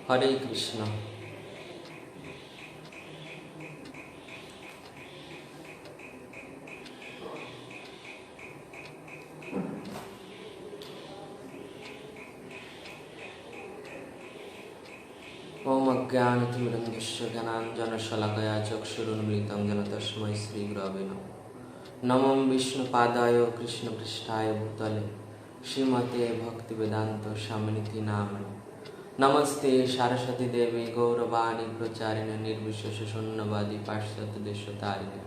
হরে কৃষ্ণ। ओम अज्ञानतिमिरन्धस्य ज्ञानाञ्जनशलाकया चक्षुरुन्मीलितं येन तस्मै श्रीगुरवे नमः। नमो विष्णुपादाय कृष्णपृष्ठाय भूतले श्रीमते भक्तिवेदान्त स्वामिनिति नामिने। नमस्ते सरस्वती देवी गौरवाणी प्रचारिणे निर्विशेष शून्यवादी पाश्चात्य देशतारिणे।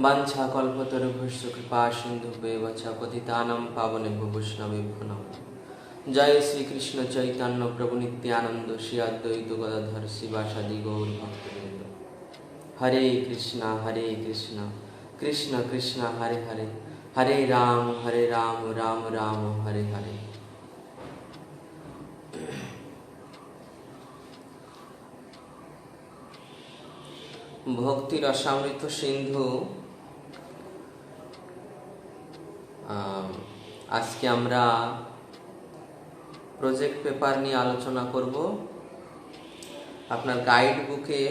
वाञ्छाकल्पतरुभ्यश्च कृपा सिन्धुभ्येव च पतितानां पावनेभ्यो वैष्णवेभ्यो नमः। जय श्री कृष्ण चैतन्य प्रभु नित्यानंद श्री अद्वैत गदाधर शिवासादि गौर भक्तवृंद। हरे कृष्ण कृष्ण कृष्ण हरे हरे, हरे राम राम राम हरे हरे। भक्ति रसामृत सिंधु आज के আমরা প্রজেক্ট পেপার নিয়ে আলোচনা করব। আপনার গাইড বুকে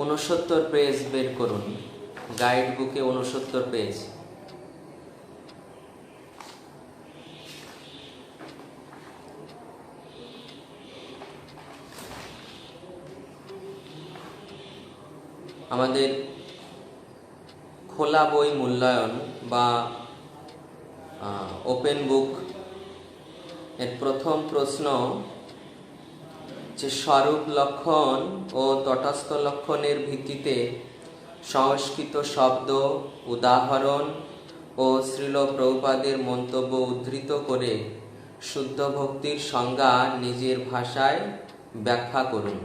ঊনসত্তর পেজ বের করুন। গাইড বুকে 69 পেজ। আমাদের খোলা বই মূল্যায়ন বা ওপেন বুক এর প্রথম প্রশ্ন যে স্বরূপ লক্ষণ ও তটস্থ লক্ষণের ভিত্তিতে সংস্কৃত শব্দ, উদাহরণ ও শ্রীল প্রভুপাদের মন্তব্য উদ্ধৃত করে শুদ্ধ ভক্তির সংজ্ঞা নিজের ভাষায় ব্যাখ্যা করুন।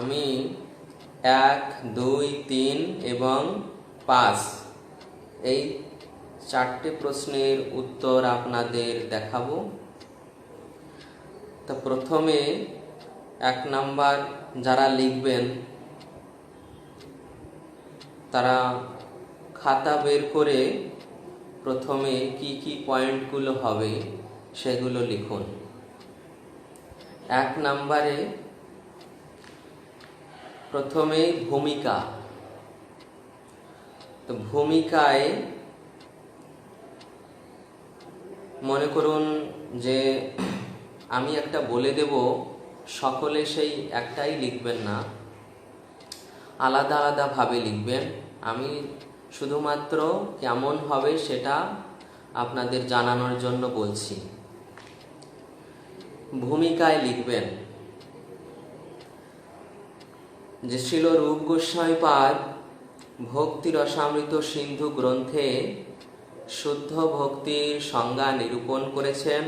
আমি 1, 2, 3 এবং 5 এই 4টে প্রশ্নের উত্তর আপনাদের দেখাবো। তো প্রথমে 1 নাম্বার যারা লিখবেন তারা খাতা বের করে প্রথমে কি কি পয়েন্টগুলো হবে সেগুলো লিখুন। 1 নাম্বারে প্রথমে ভূমিকা। তো ভূমিকায় মনে করুন যে আমি একটা বলে দেব, সকলে সেই একটাই লিখবেন না, আলাদা আলাদা ভাবে লিখবেন। আমি শুধুমাত্র কেমন হবে সেটা আপনাদের জানানোর জন্য বলছি। ভূমিকায় লিখবেন যে শ্রীল রূপ গোস্বামীপাদ ভক্তি রসামৃত সিন্ধু গ্রন্থে শুদ্ধ ভক্তির সংজ্ঞা নিরূপণ করেছেন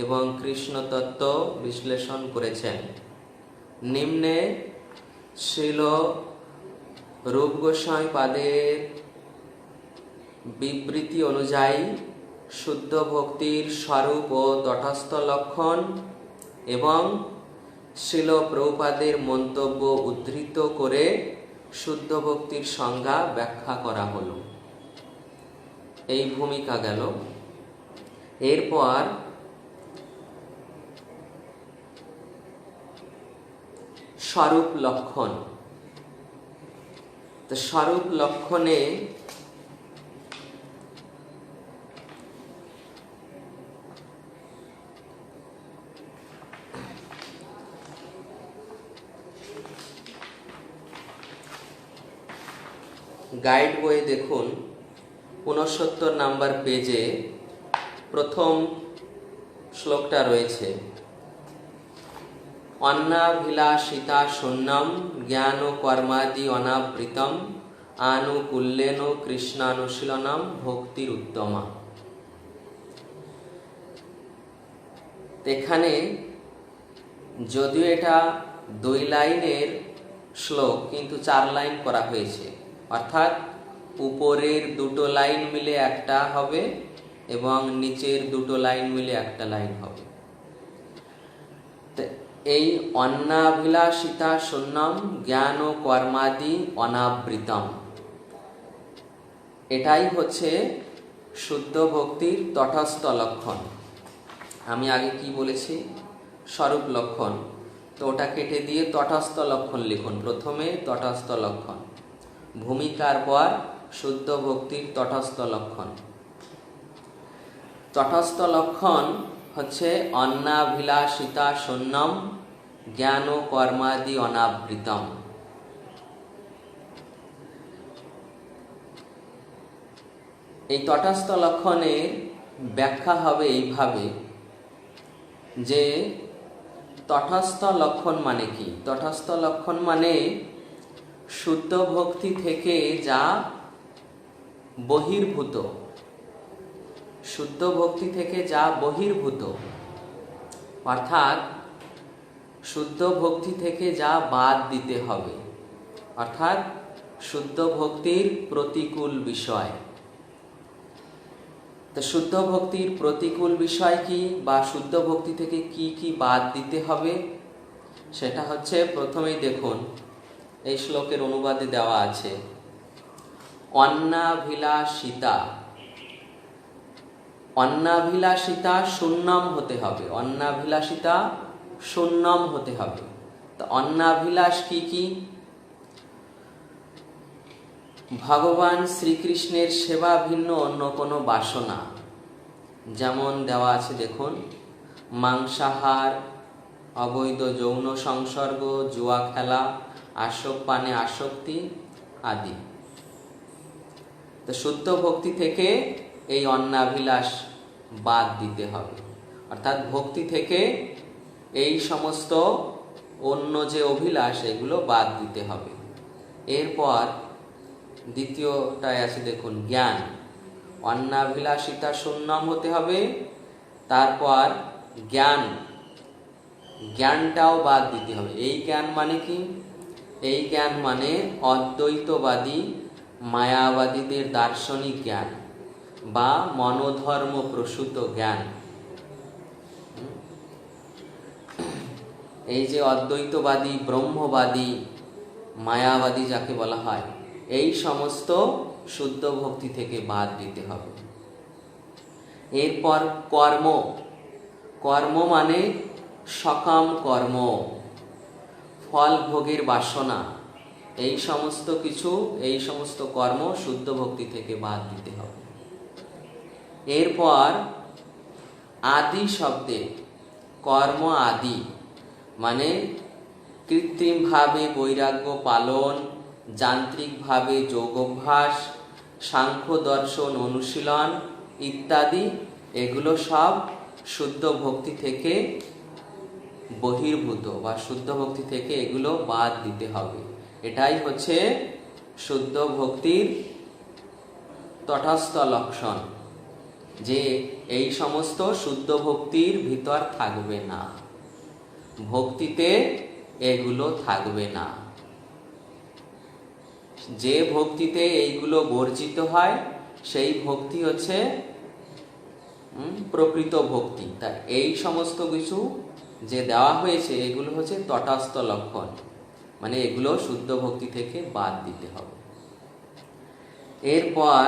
এবং কৃষ্ণ তত্ত্ব বিশ্লেষণ করেছেন। নিম্নে শ্রীল রূপ গোস্বামীপাদের বিবৃতি অনুযায়ী শুদ্ধ ভক্তির স্বরূপ ও তটস্থ লক্ষণ এবং শ্রীল প্রভুপাদের মন্তব্য উদ্ধৃত করে শুদ্ধ ভক্তির সংজ্ঞা ব্যাখ্যা করা হলো। এই ভূমিকা গেল। এরপর স্বরূপ লক্ষণ। তো স্বরূপ লক্ষণে গাইড বইয়ে দেখুন 69 নাম্বার পেজে প্রথম শ্লোকটা রয়েছে, অন্নাভিলাষিতা শূন্যম জ্ঞান কর্মাদি অনাবৃতম আনুকূল্যেন কৃষ্ণানুশীলনম ভক্তির উত্তমা। এখানে যদিও এটা 2 লাইনের শ্লোক কিন্তু 4 লাইন করা হয়েছে, অর্থাৎ উপরের 2টো লাইন মিলে একটা হবে এবং নিচের 2টো লাইন মিলে একটা লাইন হবে। তো এই অন্নাভিলাষিতা শূন্যম জ্ঞান ও কর্মাদি অনাবৃতম, এটাই হচ্ছে শুদ্ধ ভক্তির তটস্থ লক্ষণ। আমি আগে কি বলেছি? স্বরূপ লক্ষণ, তো ওটা কেটে দিয়ে তটস্থ লক্ষণ লিখুন। প্রথমে তটস্থ লক্ষণ, ভূমিকার পর শুদ্ধ ভক্তির তটস্থ লক্ষণ। তটস্থ লক্ষণ হচ্ছে অন্নাভিলাষিতা শূন্যম জ্ঞান ও কর্মাদি অনাবৃতম। এই তটস্থ লক্ষণের ব্যাখ্যা হবে এইভাবে যে তটস্থ লক্ষণ মানে কি? তটস্থ লক্ষণ মানে শুদ্ধ ভক্তি থেকে যা বহির্ভূত, শুদ্ধ ভক্তি থেকে যা বহির্ভূত, অর্থাৎ শুদ্ধ ভক্তি থেকে যা বাদ দিতে হবে, অর্থাৎ শুদ্ধ ভক্তির প্রতিকূল বিষয়। তো শুদ্ধ ভক্তির প্রতিকূল বিষয় কি, বা শুদ্ধ ভক্তি থেকে কি কি বাদ দিতে হবে, সেটা হচ্ছে প্রথমেই দেখুন এই শ্লোকের অনুবাদে দেওয়া আছে, অন্নাভিলাষিতা। অন্নাভিলাষিতা শূন্যম হতে হবে, অন্নাভিলাষিতা শূন্যম হতে হবে। তো অন্নাভিলাষ কি কি? ভগবান শ্রীকৃষ্ণের সেবা ভিন্ন অন্য কোনো বাসনা, যেমন দেওয়া আছে দেখুন, মাংসাহার, অবৈধ যৌন সংসর্গ, জুয়া খেলা, পানে আসক্তি আদি। তো শুদ্ধ ভক্তি থেকে এই অন্নাভিলাষ বাদ দিতে হবে, অর্থাৎ ভক্তি থেকে এই সমস্ত অন্য যে অভিলাষ এগুলো বাদ দিতে হবে। এরপর দ্বিতীয়টায় আছে দেখুন জ্ঞান, অন্নাভিলাষিতা শূন্যম হতে হবে। তারপর জ্ঞান, জ্ঞানটাও বাদ দিতে হবে। এই জ্ঞান মানে কি? এই জ্ঞান মানে অদ্বৈতবাদী মায়াবাদীদের দার্শনিক জ্ঞান বা মনোধর্ম প্রসূত জ্ঞান। এই যে অদ্বৈতবাদী, ব্রহ্মবাদী, মায়াবাদী যাকে বলা হয়, এই সমস্ত শুদ্ধ ভক্তি থেকে বাদ দিতে হবে। এরপর কর্ম, কর্ম মানে সকাম কর্ম, ফল ভোগের বাসনা, এই সমস্ত কিছু, এই সমস্ত কর্ম শুদ্ধ ভক্তি থেকে বাদ দিতে হবে। এরপর আদি শব্দে কর্ম আদি মানে কৃত্রিমভাবে বৈরাগ্য পালন, যান্ত্রিকভাবে যোগাভ্যাস, সাংখ্য দর্শন অনুশীলন ইত্যাদি, এগুলো সব শুদ্ধ ভক্তি থেকে বহির্ভূত বা শুদ্ধ ভক্তি থেকে এগুলো বাদ দিতে হবে। এটাই হচ্ছে শুদ্ধ ভক্তির তটস্থ লক্ষণ, যে এই সমস্ত শুদ্ধ ভক্তির ভিতর থাকবে না, ভক্তিতে এগুলো থাকবে না। যে ভক্তিতে এইগুলো বর্জিত হয় সেই ভক্তি হচ্ছে প্রকৃত ভক্তি। তাই এই সমস্ত কিছু যে দেওয়া হয়েছে এগুলো হচ্ছে তটস্থ লক্ষণ, মানে এগুলো শুদ্ধ ভক্তি থেকে বাদ দিতে হবে। এরপর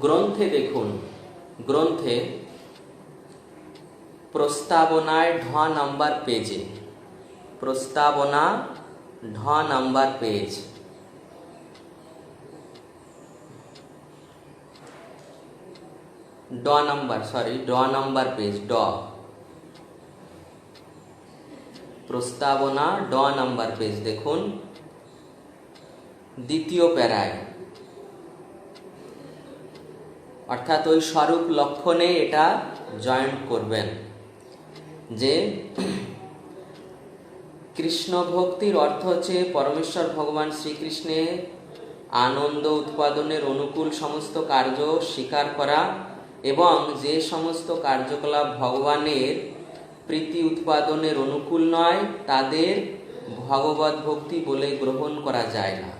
গ্রন্থে দেখুন, গ্রন্থে প্রস্তাবনায় নাম্বার পেজে, প্রস্তাবনা নাম্বার পেজ, নাম্বার পেজ, প্রস্তাবনা নাম্বার পেজ দেখুন, দ্বিতীয় প্যারায়, অর্থাৎ ওই স্বরূপ লক্ষণে এটা জয়েন্ট করবেন যে কৃষ্ণ ভক্তির অর্থ হচ্ছে পরমেশ্বর ভগবান শ্রীকৃষ্ণের আনন্দ উৎপাদনের অনুকূল সমস্ত কার্য স্বীকার করা এবং যে সমস্ত কার্যকলাপ ভগবানের প্রীতি উৎপাদনের অনুকূল নয় তাদের ভগবত ভক্তি বলে গ্রহণ করা যায় না।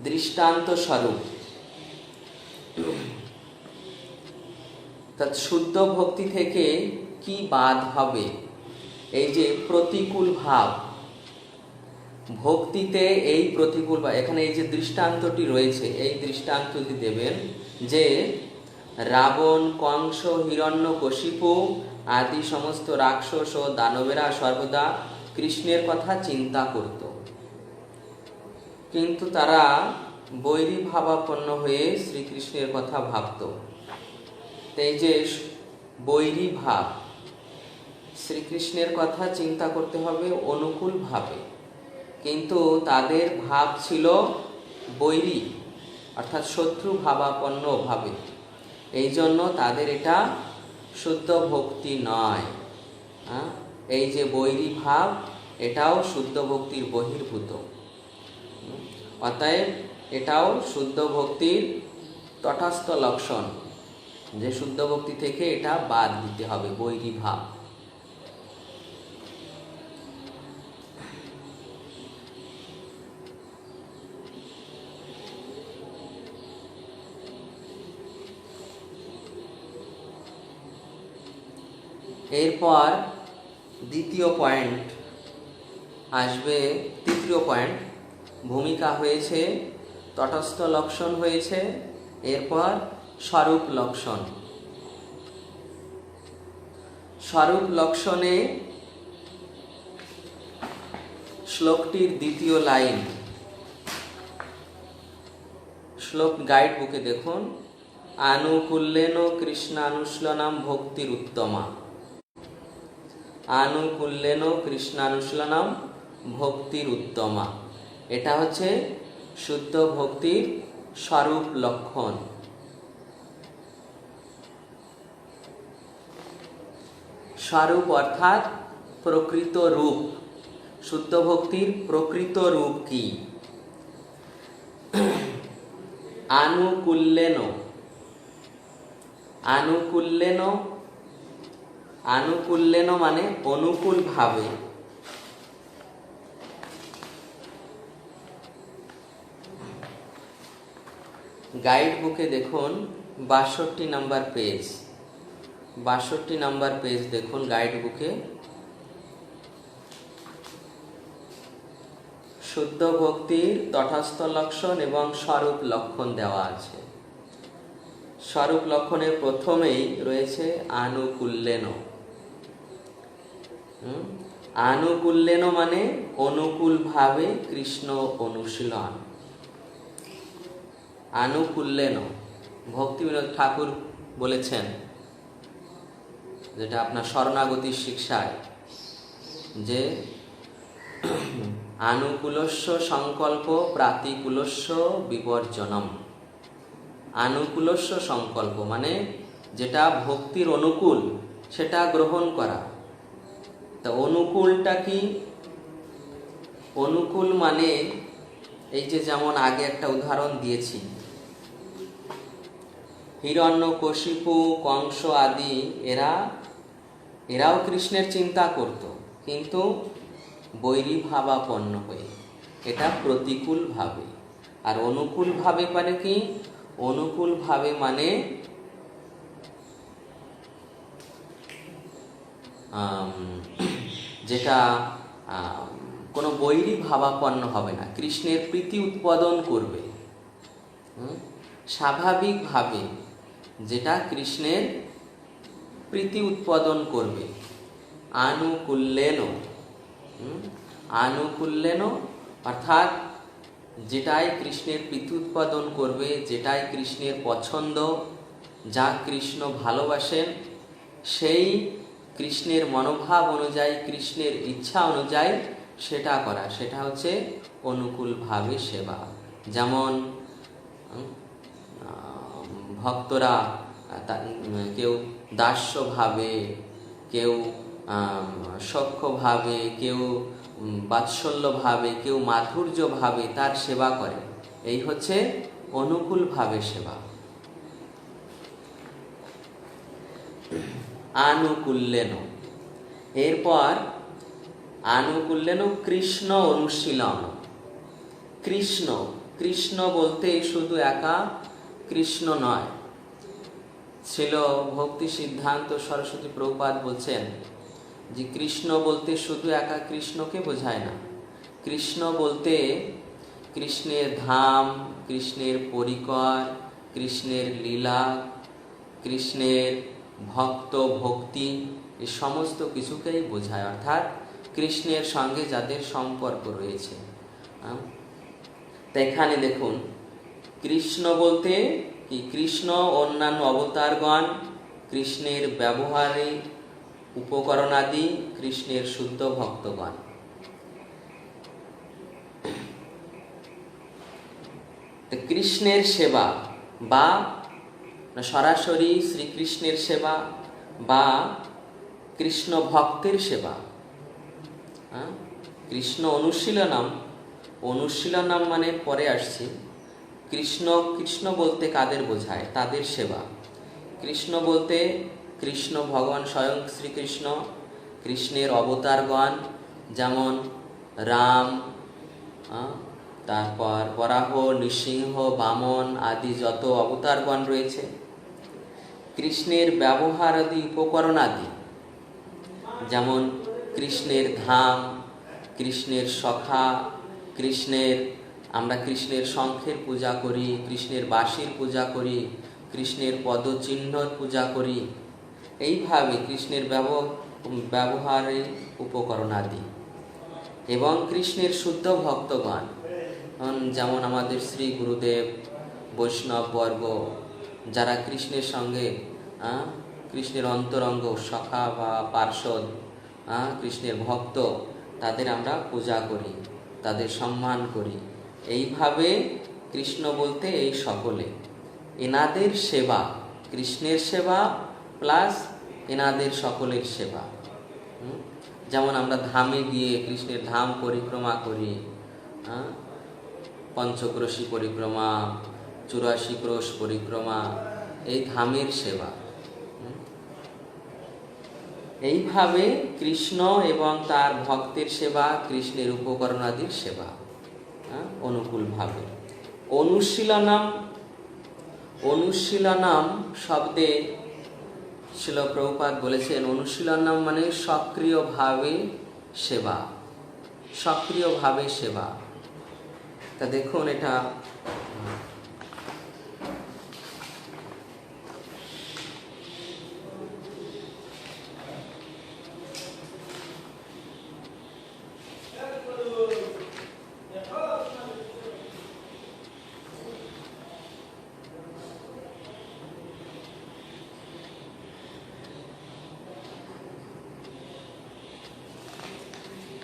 দৃষ্টান্ত স্বরূপ শুদ্ধ ভক্তি থেকে কি বাদ হবে? এই যে প্রতিকূল ভাব, ভক্তিতে এই প্রতিকূল ভাব, এখানে এই যে দৃষ্টান্তটি রয়েছে এই দৃষ্টান্তটি দেবেন যে রাবণ, কংস, হিরণ্যকশিপু আদি সমস্ত রাক্ষস ও দানবেরা সর্বদা কৃষ্ণের কথা চিন্তা করত, কিন্তু তারা বৈরী ভাবাপন্ন হয়ে শ্রীকৃষ্ণের কথা ভাবত। এই যে বৈরী ভাব, শ্রীকৃষ্ণের কথা চিন্তা করতে হবে অনুকূল ভাবে, কিন্তু তাদের ভাব ছিল বৈরী অর্থাৎ শত্রু ভাবাপন্ন ভাবে। এই জন্য তাদের এটা শুদ্ধ ভক্তি নয়। এই যে বৈরী ভাব এটাও শুদ্ধ ভক্তির বহির্ভূত, অতএব এটাও শুদ্ধ ভক্তির তটস্থ লক্ষণ, যে শুদ্ধ ভক্তি থেকে এটা বাদ দিতে হবে বৈরী ভাব। এরপর দ্বিতীয় পয়েন্ট আসবে, তৃতীয় পয়েন্ট ভূমিকা হয়েছে, তটস্থ লক্ষণ হয়েছে, এরপর স্বরূপ লক্ষণ। স্বরূপ লক্ষণে শ্লোকটির দ্বিতীয় লাইন, শ্লোক গাইড বুকে দেখুন, আনুকূল্যেন কৃষ্ণানুশীলনম ভক্তির উত্তমা। আনুকূল্যেন কৃষ্ণানুশীলনম ভক্তির উত্তমা, এটা হচ্ছে শুদ্ধ ভক্তির স্বরূপ লক্ষণ। স্বরূপ অর্থাৎ প্রকৃত রূপ। শুদ্ধ ভক্তির প্রকৃত রূপ কি? আনুকূল্যেন, আনুকূল্যেন, আনুকূল্যেন মানে অনুকূল ভাবে। গাইড বুকে দেখুন 62 নম্বর পেজ, 62 নম্বর পেজ দেখুন গাইড বুকে, শুদ্ধ ভক্তির তটস্থ লক্ষণ এবং স্বরূপ লক্ষণ দেওয়া আছে। স্বরূপ লক্ষণের প্রথমেই রয়েছে আনুকূল্যেন। আনুকূল্যেন মানে অনুকূল ভাবে কৃষ্ণ অনুশীলন। আনুকূল্যেন, ভক্তিবিনোদ ঠাকুর বলেছেন, যেটা আপনার শরণাগতির শিক্ষায়, যে আনুকূলস্য সংকল্প প্রাতিকূলস্য বিবর্জনম। আনুকূলস্য সংকল্প মানে যেটা ভক্তির অনুকূল সেটা গ্রহণ করা। তা অনুকূলটা কি? অনুকূল মানে এই যে যেমন আগে একটা উদাহরণ দিয়েছি, হিরণ্যকশিপু, কংস আদি এরাও কৃষ্ণের চিন্তা করত, কিন্তু বৈরী ভাবাপন্ন হয়ে, এটা প্রতিকূল ভাবে। আর অনুকূল ভাবে মানে কি? অনুকূল ভাবে মানে যেটা কোনো বৈরী ভাবাপন্ন হবে না, কৃষ্ণের প্রীতি উৎপাদন করবে স্বাভাবিকভাবে, যেটা কৃষ্ণের প্রীতি উৎপাদন করবে। আনুকূল্যেন, আনুকূল্যেন অর্থাৎ যেটাই কৃষ্ণের প্রীতি উৎপাদন করবে, যেটাই কৃষ্ণের পছন্দ, যা কৃষ্ণ ভালোবাসেন, সেই কৃষ্ণের মনোভাব অনুযায়ী, কৃষ্ণের ইচ্ছা অনুযায়ী সেটা করা, সেটা হচ্ছে অনুকূলভাবে সেবা। যেমন ভক্তরা কেউ দাস্যভাবে, কেউ সখ্যভাবে, কেউ বাৎসল্যভাবে, কেউ মাধুর্যভাবে তার সেবা করে, এই হচ্ছে অনুকূলভাবে সেবা। আনুকূল্যেন, এরপর আনুকূল্যেন কৃষ্ণ অনুশীলন। কৃষ্ণ, কৃষ্ণ বলতে শুধু একা কৃষ্ণ নয়। ছিল ভক্তি সিদ্ধান্ত সরস্বতী প্রভুপাদ বলছেন যে কৃষ্ণ বলতে শুধু একা কৃষ্ণকে বোঝায় না। কৃষ্ণ বলতে কৃষ্ণের ধাম, কৃষ্ণের পরিকর, কৃষ্ণের লীলা, কৃষ্ণের ভক্ত ভক্তি, এই সমস্ত কিছুকেই বোঝায়। অর্থাৎ কৃষ্ণের সঙ্গে যাদের সম্পর্ক রয়েছে। তা এখানে দেখুন, কৃষ্ণ বলতে কি, কৃষ্ণ অন্যান্য অবতারগণ, কৃষ্ণের ব্যবহারে উপকরণাদি, কৃষ্ণের শুদ্ধ ভক্তগণ। কৃষ্ণের সেবা বা সরাসরি শ্রীকৃষ্ণের সেবা বা কৃষ্ণ ভক্তের সেবা। কৃষ্ণ অনুশীলনম, অনুশীলনম মানে পরে আসছে। কৃষ্ণ, কৃষ্ণ বলতে কাদের বোঝায়? তাদের সেবা। কৃষ্ণ বলতে কৃষ্ণ ভগবান স্বয়ং শ্রীকৃষ্ণ, কৃষ্ণের অবতারগণ যেমন রাম, তারপর বরাহ, নৃসিংহ, বামন আদি যত অবতারগণ রয়েছে, কৃষ্ণের ব্যবহার আদি উপকরণ আদি, যেমন কৃষ্ণের ধাম, কৃষ্ণের সখা, কৃষ্ণের, আমরা কৃষ্ণের শঙ্খের পূজা করি, কৃষ্ণের বাঁশির পূজা করি, কৃষ্ণের পদচিহ্ন পূজা করি। এইভাবে কৃষ্ণের ব্যবহারের উপকরণ আদি এবং কৃষ্ণের শুদ্ধ ভক্তগণ, যেমন আমাদের শ্রী গুরুদেব, বৈষ্ণব বর্গ, যারা কৃষ্ণের সঙ্গে কৃষ্ণের অন্তরঙ্গ সখা বা পার্ষদ, কৃষ্ণের ভক্ত, তাদের আমরা পূজা করি, তাদের সম্মান করি। এইভাবে কৃষ্ণ বলতে এই সকলে, এনাদের সেবা, কৃষ্ণের সেবা প্লাস এনাদের সকলের সেবা। যেমন আমরা ধামে গিয়ে কৃষ্ণের ধাম পরিক্রমা করি, পঞ্চক্রোশী পরিক্রমা, 84 ক্রোশ পরিক্রমা, এই ধামের সেবা। এইভাবে কৃষ্ণ এবং তার ভক্তের সেবা, কৃষ্ণের উপকরণাদির সেবা অনুকূলভাবে। অনুশীলনম, অনুশীলনম শব্দে শিল প্রভুপাদ বলেছেন অনুশীলনম মানে সক্রিয়ভাবে সেবা, সক্রিয়ভাবে সেবা। তা দেখুন, এটা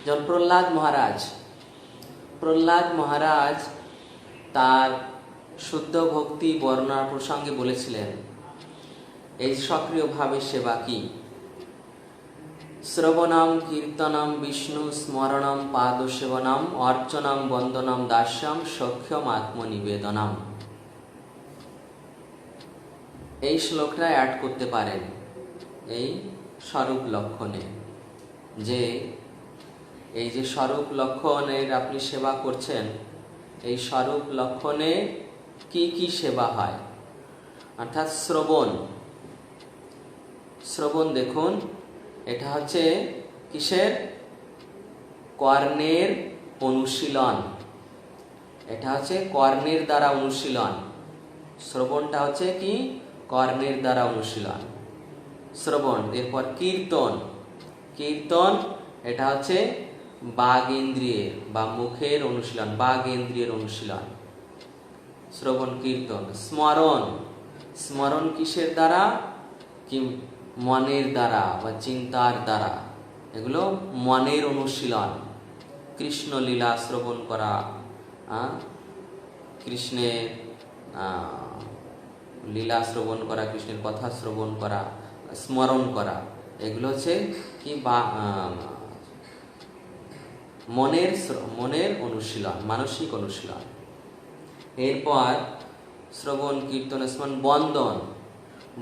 যেমন প্রহ্লাদ মহারাজ তার শুদ্ধ ভক্তি বর্ণনার প্রসঙ্গে বলেছিলেন এই সক্রিয়ভাবে সেবা কি, শ্রবণম কীর্তনম বিষ্ণু স্মরণম পাদসেবনম অর্চনম বন্দনম দাস্যম সখ্যম আত্মনিবেদনম। এই শ্লোকটা অ্যাড করতে পারেন এই স্বরূপ লক্ষণে, যে এই যে স্বরূপ লক্ষণের আপনি সেবা করছেন, এই স্বরূপ লক্ষণে কি কি সেবা হয়। অর্থাৎ শ্রবণ, শ্রবণ দেখুন, এটা হচ্ছে কিসের? কর্ণের অনুশীলন। এটা হচ্ছে কর্ণের দ্বারা অনুশীলন। শ্রবণটা হচ্ছে কি? কর্ণের দ্বারা অনুশীলন, শ্রবণ। এরপর কীর্তন, কীর্তন এটা হচ্ছে বাগ ইন্দ্রিয়ের বা মুখের অনুশীলন, বাগ ইন্দ্রিয়ের অনুশীলন, শ্রবণ কীর্তন। স্মরণ, স্মরণ কিসের দ্বারা? কি মনের দ্বারা বা চিন্তার দ্বারা, এগুলো মনের অনুশীলন। কৃষ্ণ লীলা শ্রবণ করা, কৃষ্ণের লীলা শ্রবণ করা, কৃষ্ণের কথা শ্রবণ করা, স্মরণ করা, এগুলো হচ্ছে কি বা মনের অনুশীলন, মানসিক অনুশীলন। এরপর শ্রবণ কীর্তন স্মরণ বন্দন।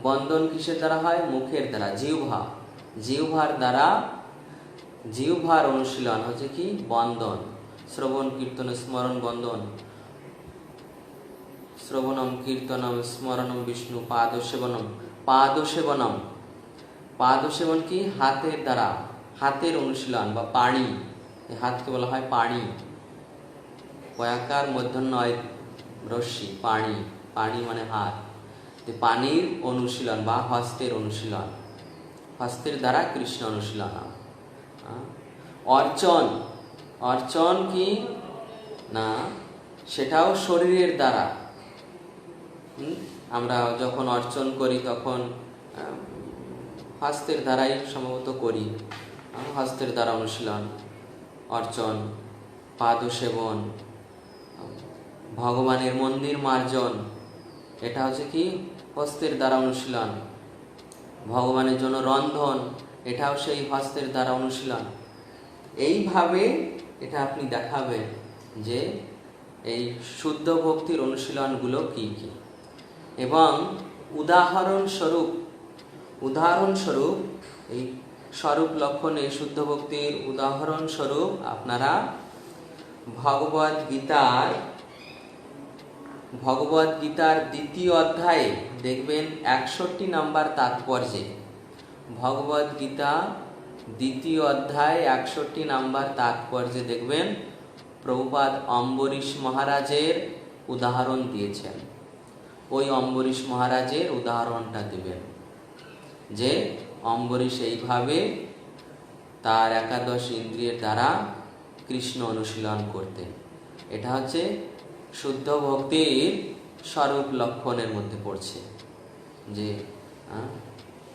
বন্দন কিসের দ্বারা হয়? মুখের দ্বারা, জিহ্বার দ্বারা, জিহ্বার অনুশীলন হচ্ছে কি? বন্দন। শ্রবণ কীর্তন স্মরণ বন্দন। শ্রবণম কীর্তনম স্মরণম বিষ্ণু পাদসেবনম। পাদসেবনম, পাদসেবন কি? হাতের দ্বারা, হাতের অনুশীলন বা পাণি। এই হাতকে বলা হয় পাণি। পয়াকার মধ্যন্বয় রশ্মি, পাণি। পাণি মানে হাত। পানির অনুশীলন বা হস্তের অনুশীলন, হস্তের দ্বারা কৃষ্ণ অনুশীলন। অর্চন, অর্চন কি না? সেটাও শরীরের দ্বারা। আমরা যখন অর্চন করি তখন হস্তের দ্বারাই সম্ভবত করি, হস্তের দ্বারা অনুশীলন, অর্চন। পাদসেবন, ভগবানের মন্দির মার্জন, এটা হচ্ছে কি? হস্তের দ্বারা অনুশীলন। ভগবানের জন্য রন্ধন, এটাও সেই হস্তের দ্বারা অনুশীলন। এইভাবে এটা আপনি দেখাবেন যে এই শুদ্ধ ভক্তির অনুশীলনগুলো কি কি। এবং উদাহরণস্বরূপ এই স্বরূপ লক্ষণে শুদ্ধ ভক্তির উদাহরণস্বরূপ আপনারা ভগবদ গীতার 2য় অধ্যায়ে দেখবেন 61 নম্বর তাৎপর্যে। ভগবদ গীতা 2য় অধ্যায় 61 নম্বর তাৎপর্যে দেখবেন প্রভুপাদ অম্বরীশ মহারাজের উদাহরণ দিয়েছেন। ওই অম্বরীশ মহারাজের উদাহরণটা দিবেন যে অম্বরীশ এইভাবে তার 11 ইন্দ্রিয়ের দ্বারা কৃষ্ণ অনুশীলন করতেন। এটা হচ্ছে শুদ্ধ ভক্তির স্বরূপ লক্ষণের মধ্যে পড়ছে, যে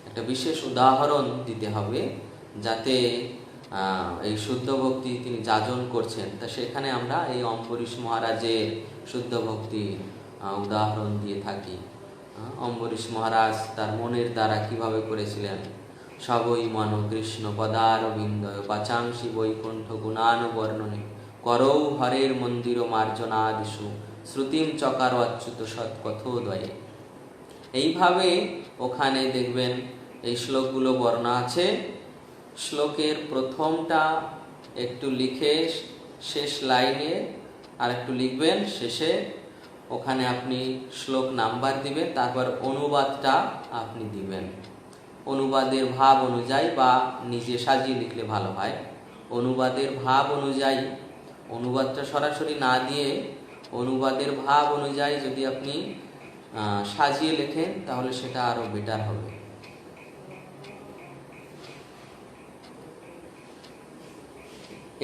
একটা বিশেষ উদাহরণ দিতে হবে যাতে এই শুদ্ধ ভক্তি তিনি যাজন করছেন। তা সেখানে আমরা এই অম্বরীশ মহারাজের শুদ্ধ ভক্তির উদাহরণ দিয়ে থাকি। অম্বরীশ মহারাজ তার মনের দ্বারা কিভাবে করেছিলেন। সবই মন কৃষ্ণ পদারবিন্দ পাচাংশি বৈকুণ্ঠ গুণান বর্ণনে করৌ হরের মন্দির মার্জনাদিষু শ্রুতিম চকার অচ্যুত সৎকথোদয়ে। এইভাবে ওখানে দেখবেন এই শ্লোকগুলো বর্ণনা আছে। শ্লোকের প্রথমটা একটু লিখে শেষ লাইনে আর একটু লিখবেন শেষে, ওখানে আপনি শ্লোক নাম্বার দিবেন, তারপর অনুবাদটা আপনি দিবেন। অনুবাদের ভাব অনুযায়ী বা নিজে সাজিয়ে লিখলে ভালো হয়। অনুবাদের ভাব অনুযায়ী, অনুবাদটা সরাসরি না দিয়ে অনুবাদের ভাব অনুযায়ী যদি আপনি সাজিয়ে লেখেন তাহলে সেটা আরো বেটার হবে।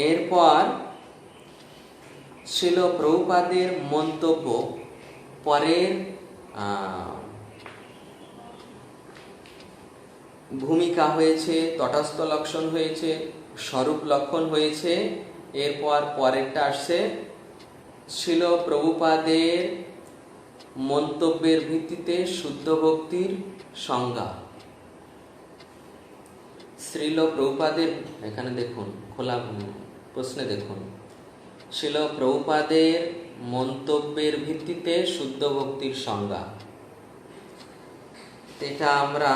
এরপর ছিল প্রভুপাদের মন্তব্য। পরের ভূমিকা হয়েছে, তটস্থ লক্ষণ হয়েছে, স্বরূপ লক্ষণ হয়েছে। এরপর পরেরটা আসছে ছিল প্রভুপাদের মন্তব্যের ভিত্তিতে শুদ্ধ ভক্তির সংজ্ঞা। শ্রীল প্রভুপাদের, এখানে দেখুন খোলা প্রশ্নে দেখুন, ছিল প্রভুপাদের মন্তব্যের ভিত্তিতে শুদ্ধ ভক্তির সংজ্ঞা। এটা আমরা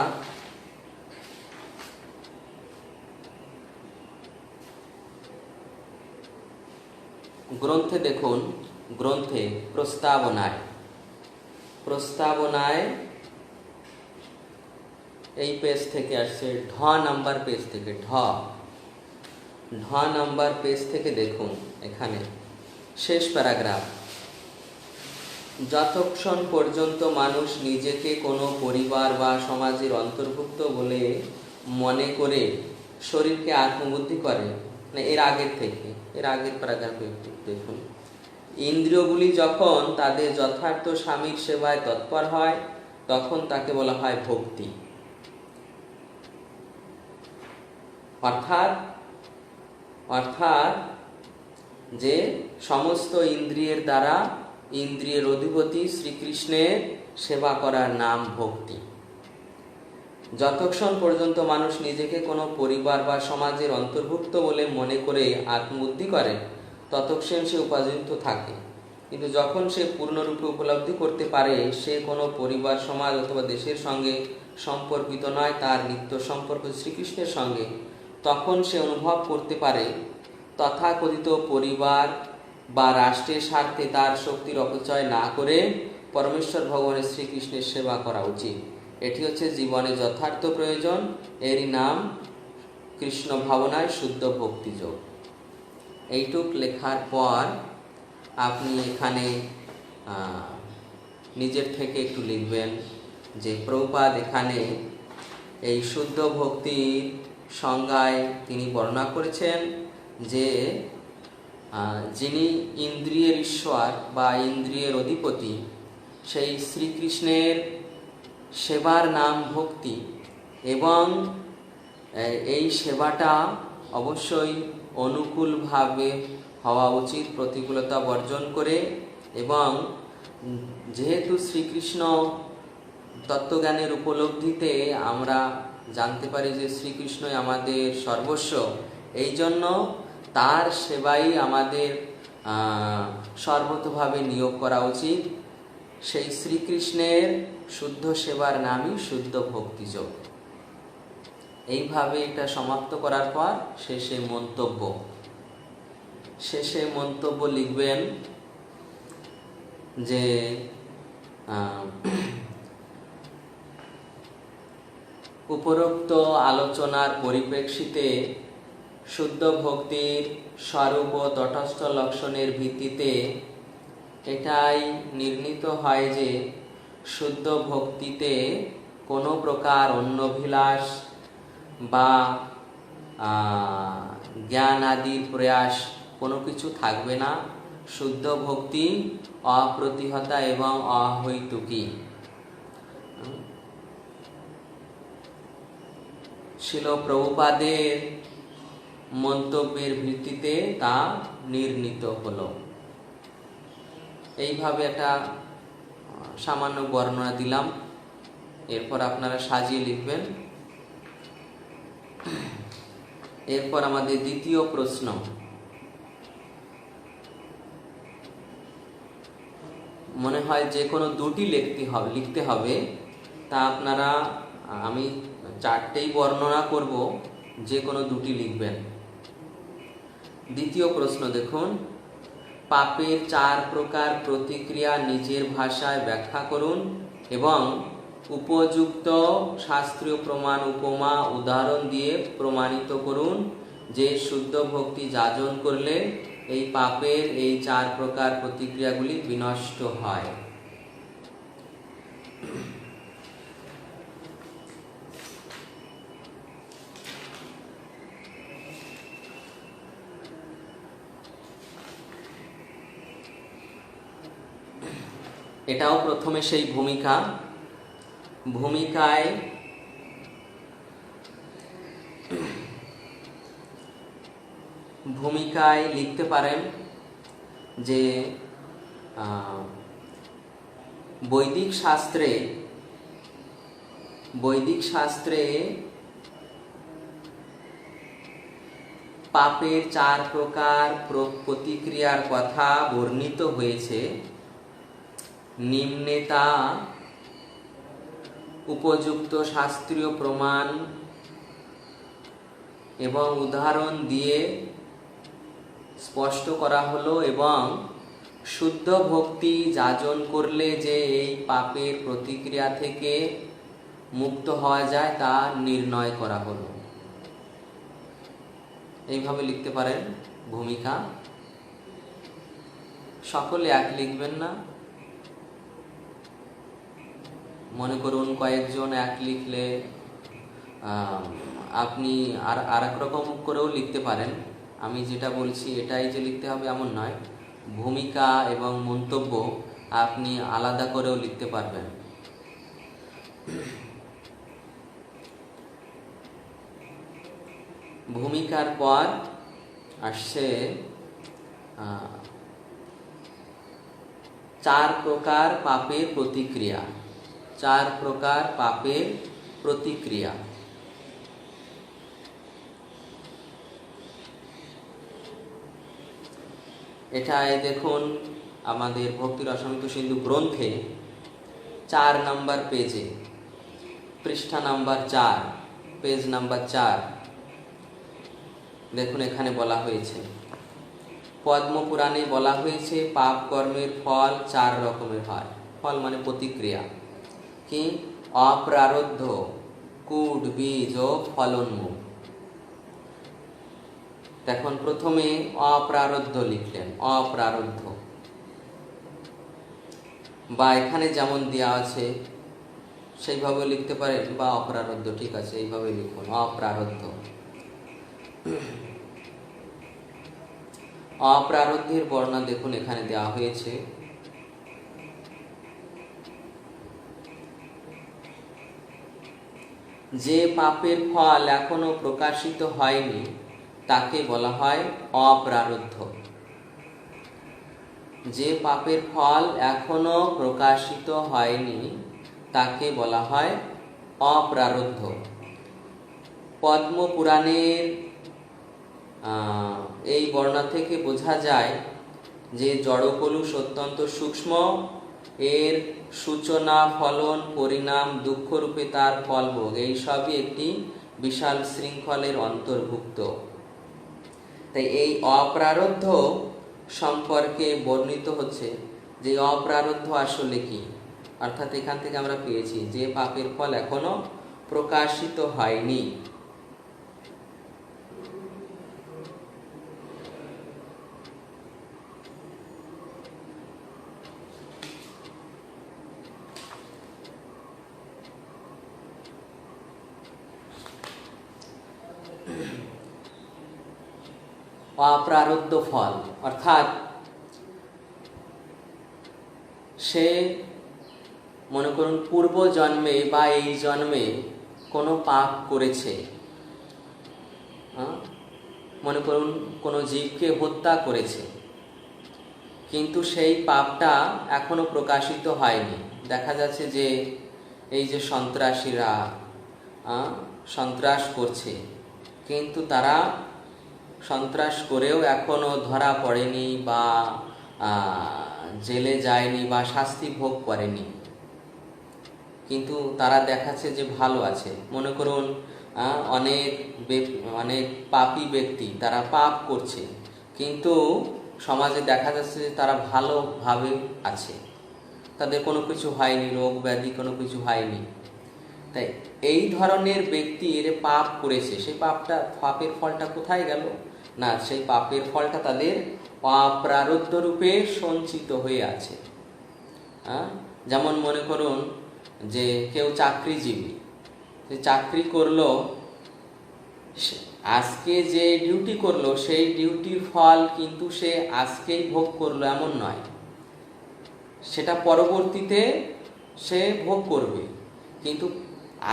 গ্রন্থে দেখুন, গ্রন্থে প্রস্তাবনায় এই পেজ থেকে আসছে, ঢ নাম্বার পেজ থেকে, ঢ নাম্বার পেজ থেকে দেখুন, এখানে শেষ প্যারাগ্রাফ। যতক্ষণ পর্যন্ত মানুষ নিজেকে কোনো পরিবার বা সমাজের অন্তর্ভুক্ত বলে মনে করে শরীরকে আত্মবুদ্ধি করে, এর আগের প্যারাগ্রাফে দেখুন, ইন্দ্রিয়গুলি যখন তাদের যথার্থ স্বামীর সেবায় তৎপর হয় তখন তাকে বলা হয় ভক্তি। অর্থাৎ যে সমস্ত ইন্দ্রিয়ের দ্বারা ইন্দ্রিয়ের অধিপতি শ্রীকৃষ্ণের সেবা করার নাম ভক্তি। যতক্ষণ পর্যন্ত মানুষ নিজেকে কোনো পরিবার বা সমাজের অন্তর্ভুক্ত বলে মনে করে আত্মবুদ্ধি করে ততক্ষণ সে উপার্জিত থাকে। কিন্তু যখন সে পূর্ণরূপে উপলব্ধি করতে পারে সে কোনো পরিবার, সমাজ অথবা দেশের সঙ্গে সম্পর্কিত নয়, তার নিত্য সম্পর্ক শ্রীকৃষ্ণের সঙ্গে, তখন সে অনুভব করতে পারে তথাকথিত পরিবার বা রাষ্ট্রের স্বার্থে তার শক্তির অপচয় না করে পরমেশ্বর ভগবানের শ্রীকৃষ্ণের সেবা করা উচিত। এটি হচ্ছে জীবনে যথার্থ প্রয়োজন। এরই নাম কৃষ্ণ ভাবনায় শুদ্ধ ভক্তিযোগ। এইটুক লেখার পর আপনি এখানে নিজের থেকে একটু লিখবেন যে প্রভুপাদ এখানে এই শুদ্ধ ভক্তির সংজ্ঞায় তিনি বর্ণনা করেছেন যে যিনি ইন্দ্রিয়ের ঈশ্বর বা ইন্দ্রিয়ের অধিপতি, সেই শ্রীকৃষ্ণের সেবার নাম ভক্তি, এবং এই সেবাটা অবশ্যই অনুকূলভাবে হওয়া উচিত, প্রতিকূলতা বর্জন করে। এবং যেহেতু শ্রীকৃষ্ণ তত্ত্বজ্ঞানের উপলব্ধিতে আমরা জানতে পারি যে শ্রীকৃষ্ণই আমাদের সর্বস্ব, এই জন্য তার সেবাই আমাদের সর্বতভাবে নিয়োগ করা উচিত। সেই শ্রীকৃষ্ণের শুদ্ধ সেবার নামই শুদ্ধ ভক্তিযোগ। এইভাবে এটা সমাপ্ত করার পর শেষে মন্তব্য লিখবেন যে উপরোক্ত আলোচনার পরিপ্রেক্ষিতে শুদ্ধ ভক্তির স্বরূপ ও তটস্থ লক্ষণের ভিত্তিতে এটাই নির্ণীত হয় যে শুদ্ধ ভক্তিতে কোনো প্রকার অন্যভিলাষ বা জ্ঞান আদির প্রয়াস কোনো কিছু থাকবে না। শুদ্ধ ভক্তি অপ্রতিহতা এবং অহৈতুকী। শিল প্রভুপাদের মন্তব্যের ভিত্তিতে তা নির্ণীত হলো। এইভাবে একটা সামান্য বর্ণনা দিলাম, এরপর আপনারা সাজিয়ে লিখবেন। এরপর আমাদের দ্বিতীয় প্রশ্ন, মনে হয় যে কোনো দুটি লিখতে হবে, তা আপনারা, আমি চারটেই বর্ণনা করব, যে কোনো দুটি লিখবেন। দ্বিতীয় প্রশ্ন দেখুন, পাপের 4 প্রকার প্রতিক্রিয়া নিজের ভাষায় ব্যাখ্যা করুন এবং উপযুক্ত শাস্ত্রীয় প্রমাণ, উপমা, উদাহরণ দিয়ে প্রমাণিত করুন যে শুদ্ধ ভক্তি যাজন করলে এই পাপের এই 4 প্রকার প্রতিক্রিয়াগুলি বিনষ্ট হয়। এটাও প্রথমে সেই ভূমিকায় লিখতে পারেন যে বৈদিক শাস্ত্রে পাপের 4 প্রকার প্রতিক্রিয়ার কথা বর্ণিত হয়েছে। নিম্নে তা উপযুক্ত শাস্ত্রীয় প্রমাণ এবং উদাহরণ দিয়ে স্পষ্ট করা হলো এবং শুদ্ধ ভক্তি যাজন করলে যে এই পাপের প্রতিক্রিয়া থেকে মুক্ত হওয়া যায় তা নির্ণয় করা হলো। এইভাবে লিখতে পারেন ভূমিকা। সকলে এক লিখবেন না, মনে করুন কয়েকজন এক লিখলে আপনি আর এক রকম করেও লিখতে পারেন। আমি যেটা বলছি এটাই যে লিখতে হবে এমন নয়, ভূমিকা এবং মন্তব্য আপনি আলাদা করেও লিখতে পারবেন। ভূমিকার পর আসছে 4 প্রকার পাপের প্রতিক্রিয়া। 4 প্রকার পাপের প্রতিক্রিয়া। এটাই দেখুন আমাদের ভক্তি রসামৃত সিন্ধু গ্রন্থে 4 নম্বর পেজে, পৃষ্ঠা নাম্বার 4, পেজ নাম্বার 4, দেখুন এখানে বলা হয়েছে, পদ্মপুরাণে বলা হয়েছে পাপ কর্মের ফল 4 রকমের হয়। ফল মানে প্রতিক্রিয়া, কি? অপ্রারব্ধ, কূট, বীজ ও ফলোন্মুখ। এখন প্রথমে অপ্রারব্ধ লিখলেন, অপ্রারব্ধ, বা এখানে যেমন দেওয়া আছে সেইভাবে লিখতে পারেন, বা অপ্রারব্ধ, ঠিক আছে, এইভাবে লিখুন, অপ্রারব্ধ। অপ্রারব্ধের বর্ণনা দেখুন এখানে দেওয়া হয়েছে। যে পাপের ফল এখনো প্রকাশিত হয়নি তাকে বলা হয় অপ্রারব্ধ। যে পাপের ফল এখনো প্রকাশিত হয়নি তাকে বলা হয় অপ্রারব্ধ। পদ্মপুরাণের এই বর্ণনা থেকে বোঝা যায় যে জড়কলুষ অত্যন্ত সূক্ষ্ম, এর সূচনা, ফলন, পরিণাম, দুঃখরূপে তার ফলভোগ, এই সবই একটি বিশাল শৃঙ্খলের অন্তর্ভুক্ত। তাই এই অপ্রারব্ধ সম্পর্কে বর্ণিত হচ্ছে যে অপ্রারব্ধ আসলে কি, অর্থাৎ এখান থেকে আমরা পেয়েছি যে পাপের ফল এখনো প্রকাশিত হয়নি। অপ্রারব্ধ ফল অর্থাৎ সে মনে করুন পূর্ব জন্মে বা এই জন্মে কোনো পাপ করেছে, মনে করুন কোনো জীবকে হত্যা করেছে, কিন্তু সেই পাপটা এখনো প্রকাশিত হয়নি। দেখা যাচ্ছে যে এই যে সন্ত্রাসীরা সন্ত্রাস করছে, কিন্তু তারা সন্ত্রাস করেও এখনো ধরা পড়েনি বা জেলে যায়নি বা শাস্তি ভোগ করেনি, কিন্তু তারা দেখাচ্ছে যে ভালো আছে। মনে করুন অনেক পাপী ব্যক্তি তারা পাপ করছে, কিন্তু সমাজে দেখা যাচ্ছে যে তারা ভালোভাবে আছে, তাদের কোনো কিছু হয়নি, রোগ ব্যাধি কোনো কিছু হয়নি। তাই এই ধরনের ব্যক্তির পাপ করেছে, সেই পাপের ফলটা কোথায় গেল? না, সেই পাপের ফলটা তাদের অপ্রারব্ধ রূপে সঞ্চিত হয়ে আছে। যেমন মনে করুন যে কেউ চাকরিজীবী, চাকরি করলো, আজকে যে ডিউটি করলো সেই ডিউটির ফল কিন্তু সে আজকেই ভোগ করলো এমন নয়, সেটা পরবর্তীতে সে ভোগ করবে। কিন্তু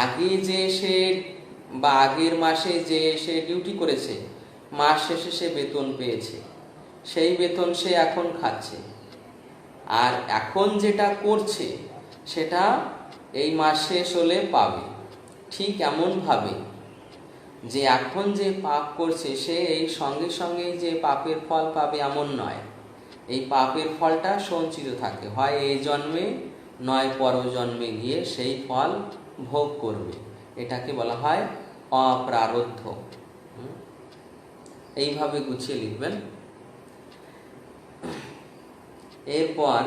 আগে যে সে বা আগের মাসে যে সে ডিউটি করেছে, মাস শেষে সে বেতন পেয়েছে, সেই বেতন সে এখন খাচ্ছে। আর এখন যেটা করছে সেটা এই মাস শেষ হলে পাবে। ঠিক এমনভাবে যে এখন যে পাপ করছে সে এই সঙ্গে সঙ্গে যে পাপের ফল পাবে এমন নয়, এই পাপের ফলটা সঞ্চিত থাকে, হয় এই জন্মে নয় পরজন্মে গিয়ে সেই ফল ভোগ করবে। এটাকে বলা হয় অপ্রারব্ধ। এইভাবে গুছিয়ে লিখবেন। এরপর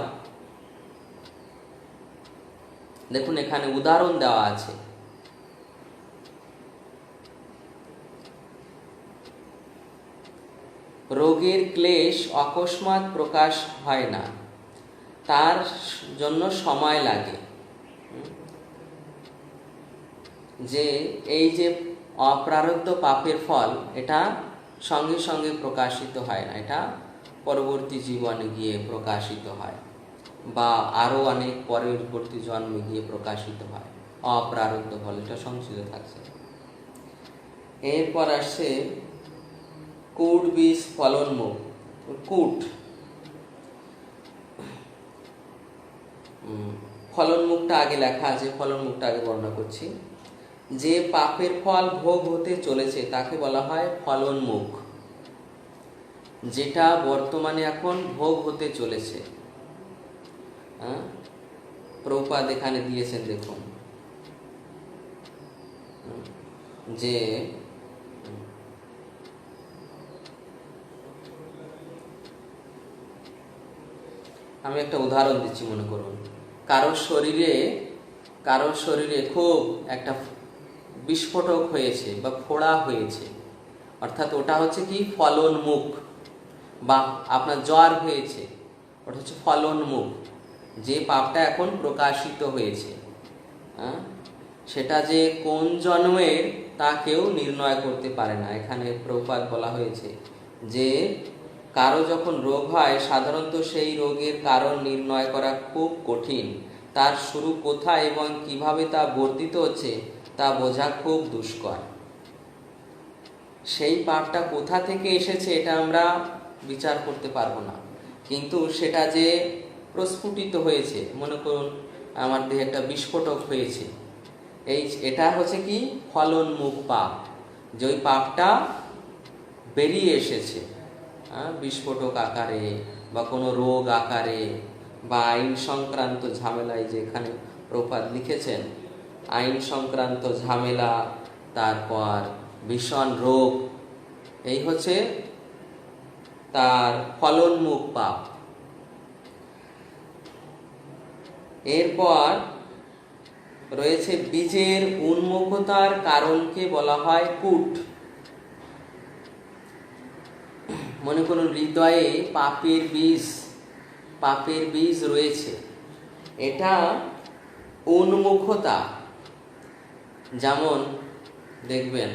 দেখুন এখানে উদাহরণ দেওয়া আছে। রোগের ক্লেশ অকস্মাৎ প্রকাশ হয় না, তার জন্য সময় লাগে। যে এই যে অপ্রারব্ধ পাপের ফল, এটা সঙ্গে সঙ্গে প্রকাশিত হয় না, এটা পরবর্তী জীবনে গিয়ে প্রকাশিত হয় বা আরো অনেক পরবর্তী জন্মে গিয়ে প্রকাশিত হয়। অপ্রারব্ধ ফল এটা সঞ্চিত থাকছে। এরপর আসছে কূট, বীজ, ফলোন্মুখ। কূট, ফলোন্মুখটা আগে লেখা আছে, ফলোন্মুখটা আগে বর্ণনা করছি। যে পাপের ফল ভোগ হতে চলেছে তাকে বলা হয় ফলোন্মুখ, যেটা বর্তমানে এখন ভোগ হতে চলেছে। প্রভুপাদ এখানে দিয়েছেন। দেখুন যে আমি একটা উদাহরণ দিচ্ছি। মনে করুন কারোর শরীরে খুব একটা বিস্ফোটক হয়েছে বা ফোড়া হয়েছে, অর্থাৎ ওটা হচ্ছে কি ফলনমুখ, বা আপনার জ্বর হয়েছে, ওটা হচ্ছে ফলনমুখ, যে পাপটা এখন প্রকাশিত হয়েছে। সেটা যে কোন জন্মের তা কেউ নির্ণয় করতে পারে না। এখানে প্রভুপাদ বলা হয়েছে যে কারো যখন রোগ হয়, সাধারণত সেই রোগের কারণ নির্ণয় করা খুব কঠিন। তার শুরু কোথায় এবং কিভাবে তা বর্ধিত হচ্ছে তা বোঝা খুব দুষ্কর। সেই পাপটা কোথা থেকে এসেছে এটা আমরা বিচার করতে পারবো না, কিন্তু সেটা যে প্রস্ফুটিত হয়েছে, মনে করুন আমার দেহে একটা বিস্ফোটক হয়েছে, এটা হচ্ছে কি ফলনমুখ পাপ, যে ওই পাপটা বেরিয়ে এসেছে বিস্ফোটক আকারে বা কোনো রোগ আকারে বা আইন সংক্রান্ত ঝামেলায়, যেখানে প্রভুপাদ লিখেছেন আইন সংক্রান্ত ঝামেলা, তারপর ভীষণ রোগ, এই হচ্ছে তার ফলনমুখ পাপ। এরপর রয়েছে বীজের উন্মুখতার কারণকে বলা হয় কূট। মনে করুন হৃদয়ে পাপের বীজ রয়েছে, এটা উন্মুখতা। যেমন দেখবেন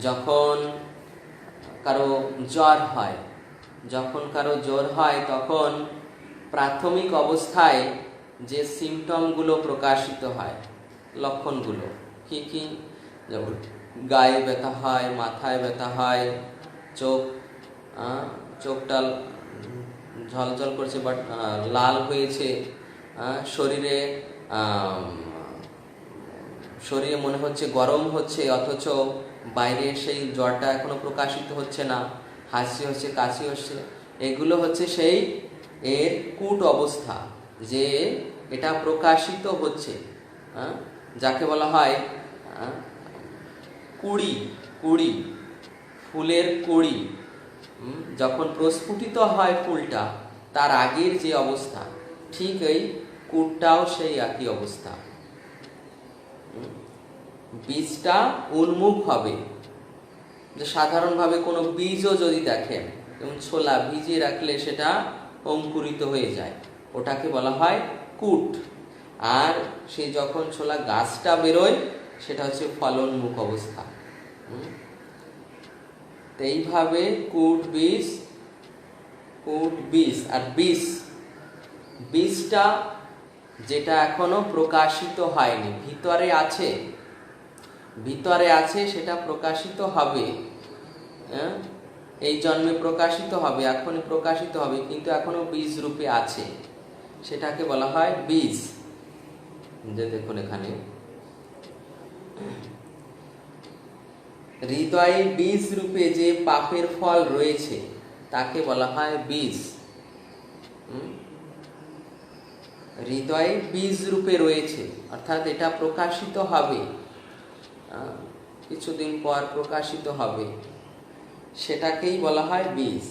যখন কারো জ্বর হয় তখন প্রাথমিক অবস্থায় যে সিমটমগুলো প্রকাশিত হয়, লক্ষণগুলো কি কি, যেমন গায়ে ব্যথা হয়, মাথায় ব্যথা হয়, চোখটা ঝলঝল করছে বাট লাল হয়েছে, শরীরে মনে হচ্ছে গরম হচ্ছে, অথচ বাইরে সেই জ্বরটা এখনো প্রকাশিত হচ্ছে না, হাসি হচ্ছে, কাশি হচ্ছে, এগুলো হচ্ছে সেই এর কূট অবস্থা, যে এটা প্রকাশিত হচ্ছে, যাকে বলা হয় কুড়ি, ফুলের কুড়ি। যখন প্রস্ফুটিত হয় ফুলটা, তার আগের যে অবস্থা, ঠিক এই কূটটাও সেই একই অবস্থা। বীজটা উন্মুখ হবে, যে সাধারণভাবে কোনো বীজও যদি দেখেন, যেমন ছোলা ভিজিয়ে রাখলে সেটা অঙ্কুরিত হয়ে যায়, ওটাকে বলা হয় কূট। আর সে যখন ছোলা গাছটা বেরোয়, সেটা হচ্ছে ফলনমুখ অবস্থা। এইভাবে কূট বীজ আর বীজটা যেটা এখনো প্রকাশিত হয়নি, ভিতরে আছে, সেটা প্রকাশিত হবে, এই জন্মে প্রকাশিত হবে, এখনই প্রকাশিত হবে, কিন্তু এখনো বীজ রূপে আছে, সেটাকে বলা হয় বীজ। যে দেখুন এখানে হৃদয়ে বীজ রূপে যে পাপের ফল রয়েছে তাকে বলা হয় বীজ। হৃদয়ে বীজ রূপে রয়েছে, অর্থাৎ এটা প্রকাশিত হবে, কিছুদিন পর প্রকাশিত হবে, সেটাকেই বলা হয় বীজ।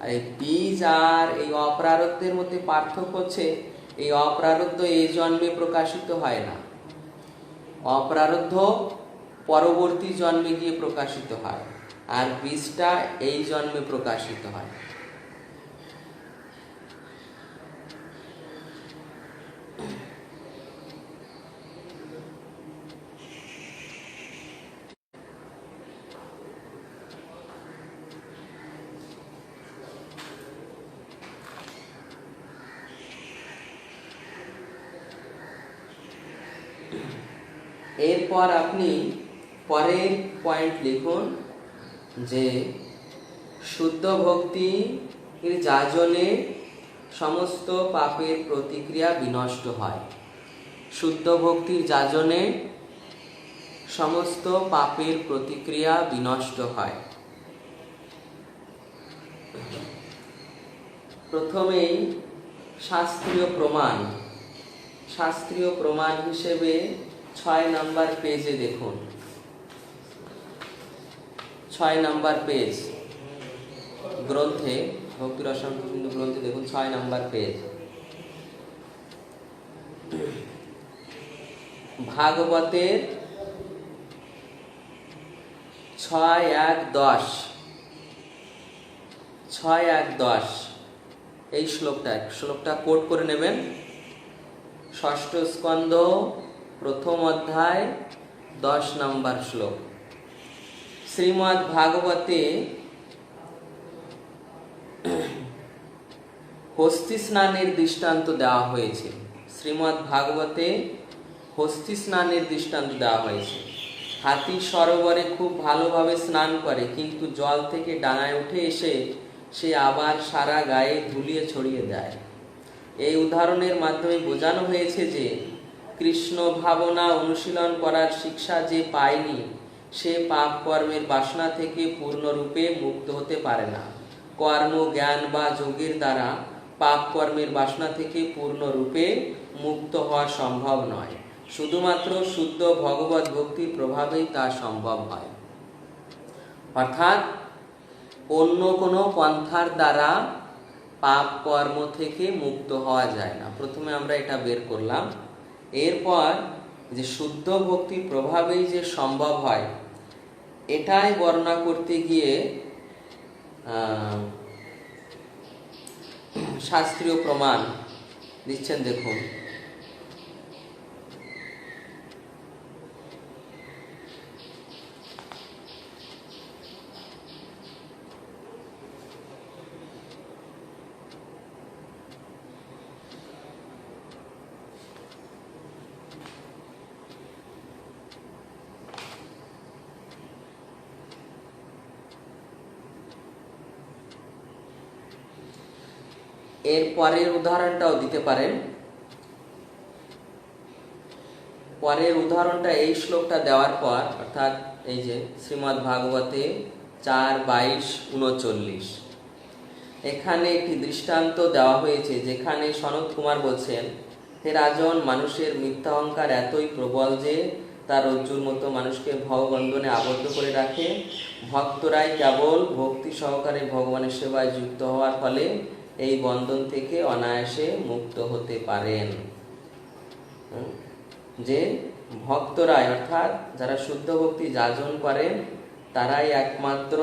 আর এই বীজ আর এই অপ্রারব্ধের মধ্যে পার্থক্য হচ্ছে, এই অপ্রারব্ধ এই জন্মে প্রকাশিত হয় না, অপ্রারব্ধ পরবর্তী জন্মে গিয়ে প্রকাশিত হয়, আর বীজটা এই জন্মে প্রকাশিত হয়। এরপর আপনি পরের পয়েন্ট লিখুন যে শুদ্ধ ভক্তির যাজনে সমস্ত পাপের প্রতিক্রিয়া বিনষ্ট হয়। শুদ্ধ ভক্তির যাজনে সমস্ত পাপের প্রতিক্রিয়া বিনষ্ট হয়। প্রথমেই শাস্ত্রীয় প্রমাণ, শাস্ত্রীয় প্রমাণ হিসেবে 6 নম্বর পেজে দেখুন, 6 নম্বর পেজ গ্রন্থে, ভক্তি রসায়ন সিন্ধু গ্রন্থে দেখুন 6 নম্বর পেজ। ভাগবতের 6:1-10, 6:1-10 এই শ্লোকটা কোট করে নেবেন। ষষ্ঠ স্কন্ধ প্রথম অধ্যায় 10 নম্বর শ্লোক। শ্রীমদ্ ভাগবতে হস্তি স্নানের দৃষ্টান্ত দেওয়া হয়েছে। শ্রীমদ্ ভাগবতে হস্তি স্নানের দৃষ্টান্ত দেওয়া হয়েছে। হাতি সরোবরে খুব ভালোভাবে স্নান করে, কিন্তু জল থেকে ডাঙায় উঠে এসে সে আবার সারা গায়ে ধুলিয়ে ছড়িয়ে দেয়। এই উদাহরণের মাধ্যমে বোঝানো হয়েছে যে কৃষ্ণ ভাবনা অনুশীলন করার শিক্ষা যে পায়নি, সে পাপ কর্মের বাসনা থেকে পূর্ণরূপে মুক্ত হতে পারে না। কর্ম, জ্ঞান বা যোগের দ্বারা পাপ কর্মের বাসনা থেকে পূর্ণরূপে মুক্ত হওয়া সম্ভব নয়। শুধুমাত্র শুদ্ধ ভগবত ভক্তির প্রভাবেই তা সম্ভব হয়। অর্থাৎ অন্য কোনো পন্থার দ্বারা পাপ কর্ম থেকে মুক্ত হওয়া যায় না। প্রথমে আমরা এটা বের করলাম। এরপর যে শুদ্ধ ভক্তির প্রভাবেই যে সম্ভব হয়, এটাই বর্ণনা করতে গিয়ে শাস্ত্রীয় প্রমাণ দিচ্ছেন। দেখুন, এর পরের উদাহরণটাও দিতে পারেন। পরের উদাহরণটা এই শ্লোকটা দেওয়ার পর, অর্থাৎ এই যে শ্রীমদ্ ভাগবতে 4:22-39, এখানে একটি দৃষ্টান্ত দেওয়া হয়েছে, যেখানে সনত কুমার বলছেন, হে রাজন, মানুষের মিথ্যা অহংকার এতই প্রবল যে তার রজ্জুর মতো মানুষকে ভববন্ধনে আবদ্ধ করে রাখে। ভক্তরাই কেবল ভক্তি সহকারে ভগবানের সেবায় যুক্ত হওয়ার ফলে এই বন্ধন থেকে অনায়াসে মুক্ত হতে পারেন। যে ভক্তরাই, অর্থাৎ যারা শুদ্ধ ভক্তি যাজন করেন, তারাই একমাত্র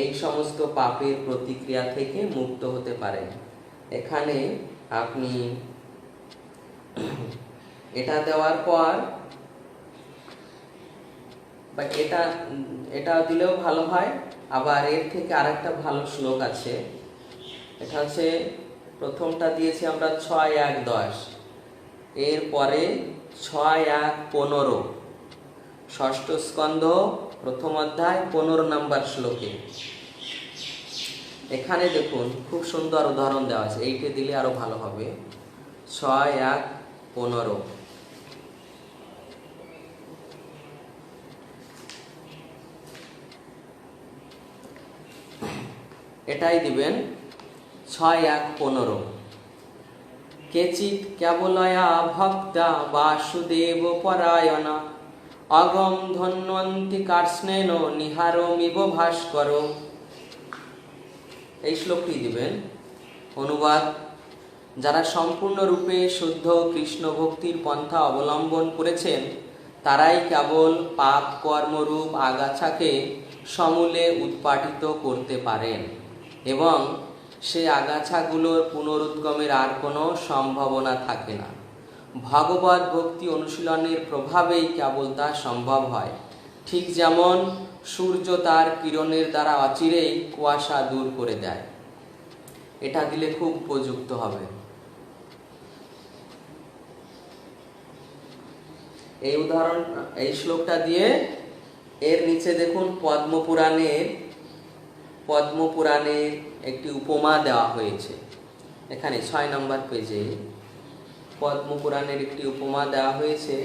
এই সমস্ত পাপের প্রতিক্রিয়া থেকে মুক্ত হতে পারেন। এখানে আপনি এটা দেওয়ার পর, বা এটা দিলেও ভালো হয়। আবার এর থেকে আরেকটা ভালো শ্লোক আছে, এটা হচ্ছে প্রথমটা দিয়েছি আমরা 6:1-10, এরপরে 6:1-15, ষষ্ঠ স্কন্ধ প্রথম অধ্যায় 15 নম্বর শ্লোকে। এখানে দেখুন খুব সুন্দর উদাহরণ দেওয়া আছে, এইটা দিলে আরো ভালো হবে। 6:1-15 এটাই দিবেন। 6:1-15 কেচিৎ কেবলয়া ভক্তা বাসুদেব পরায়ণা অগম ধন্বন্তি কার্ষ্ণেন নিহারমিব ভাস্কর। এই শ্লোকটি দিবেন। অনুবাদ: যারা সম্পূর্ণরূপে শুদ্ধ কৃষ্ণ ভক্তির পন্থা অবলম্বন করেছেন, তারাই কেবল পাপ কর্মরূপ আগাছাকে সমূলে উৎপাটিত করতে পারেন এবং সে আগাছাগুলোর পুনরুদ্গমের আর কোনো সম্ভাবনা থাকে না। ভগবত ভক্তি অনুশীলনের প্রভাবেই কেবল তা সম্ভব হয়। ঠিক যেমন সূর্য তার কিরণের দ্বারা অচিরেই কুয়াশা দূর করে দেয়। এটা দিলে খুব উপযুক্ত হবে। এই উদাহরণ, এই শ্লোকটা দিয়ে এর নিচে দেখুন পদ্মপুরাণের একটি উপমা দেওয়া হয়েছে। এখানে 6 নম্বর পেজে পদ্মপুরাণের একটি উপমা দেওয়া হয়েছে,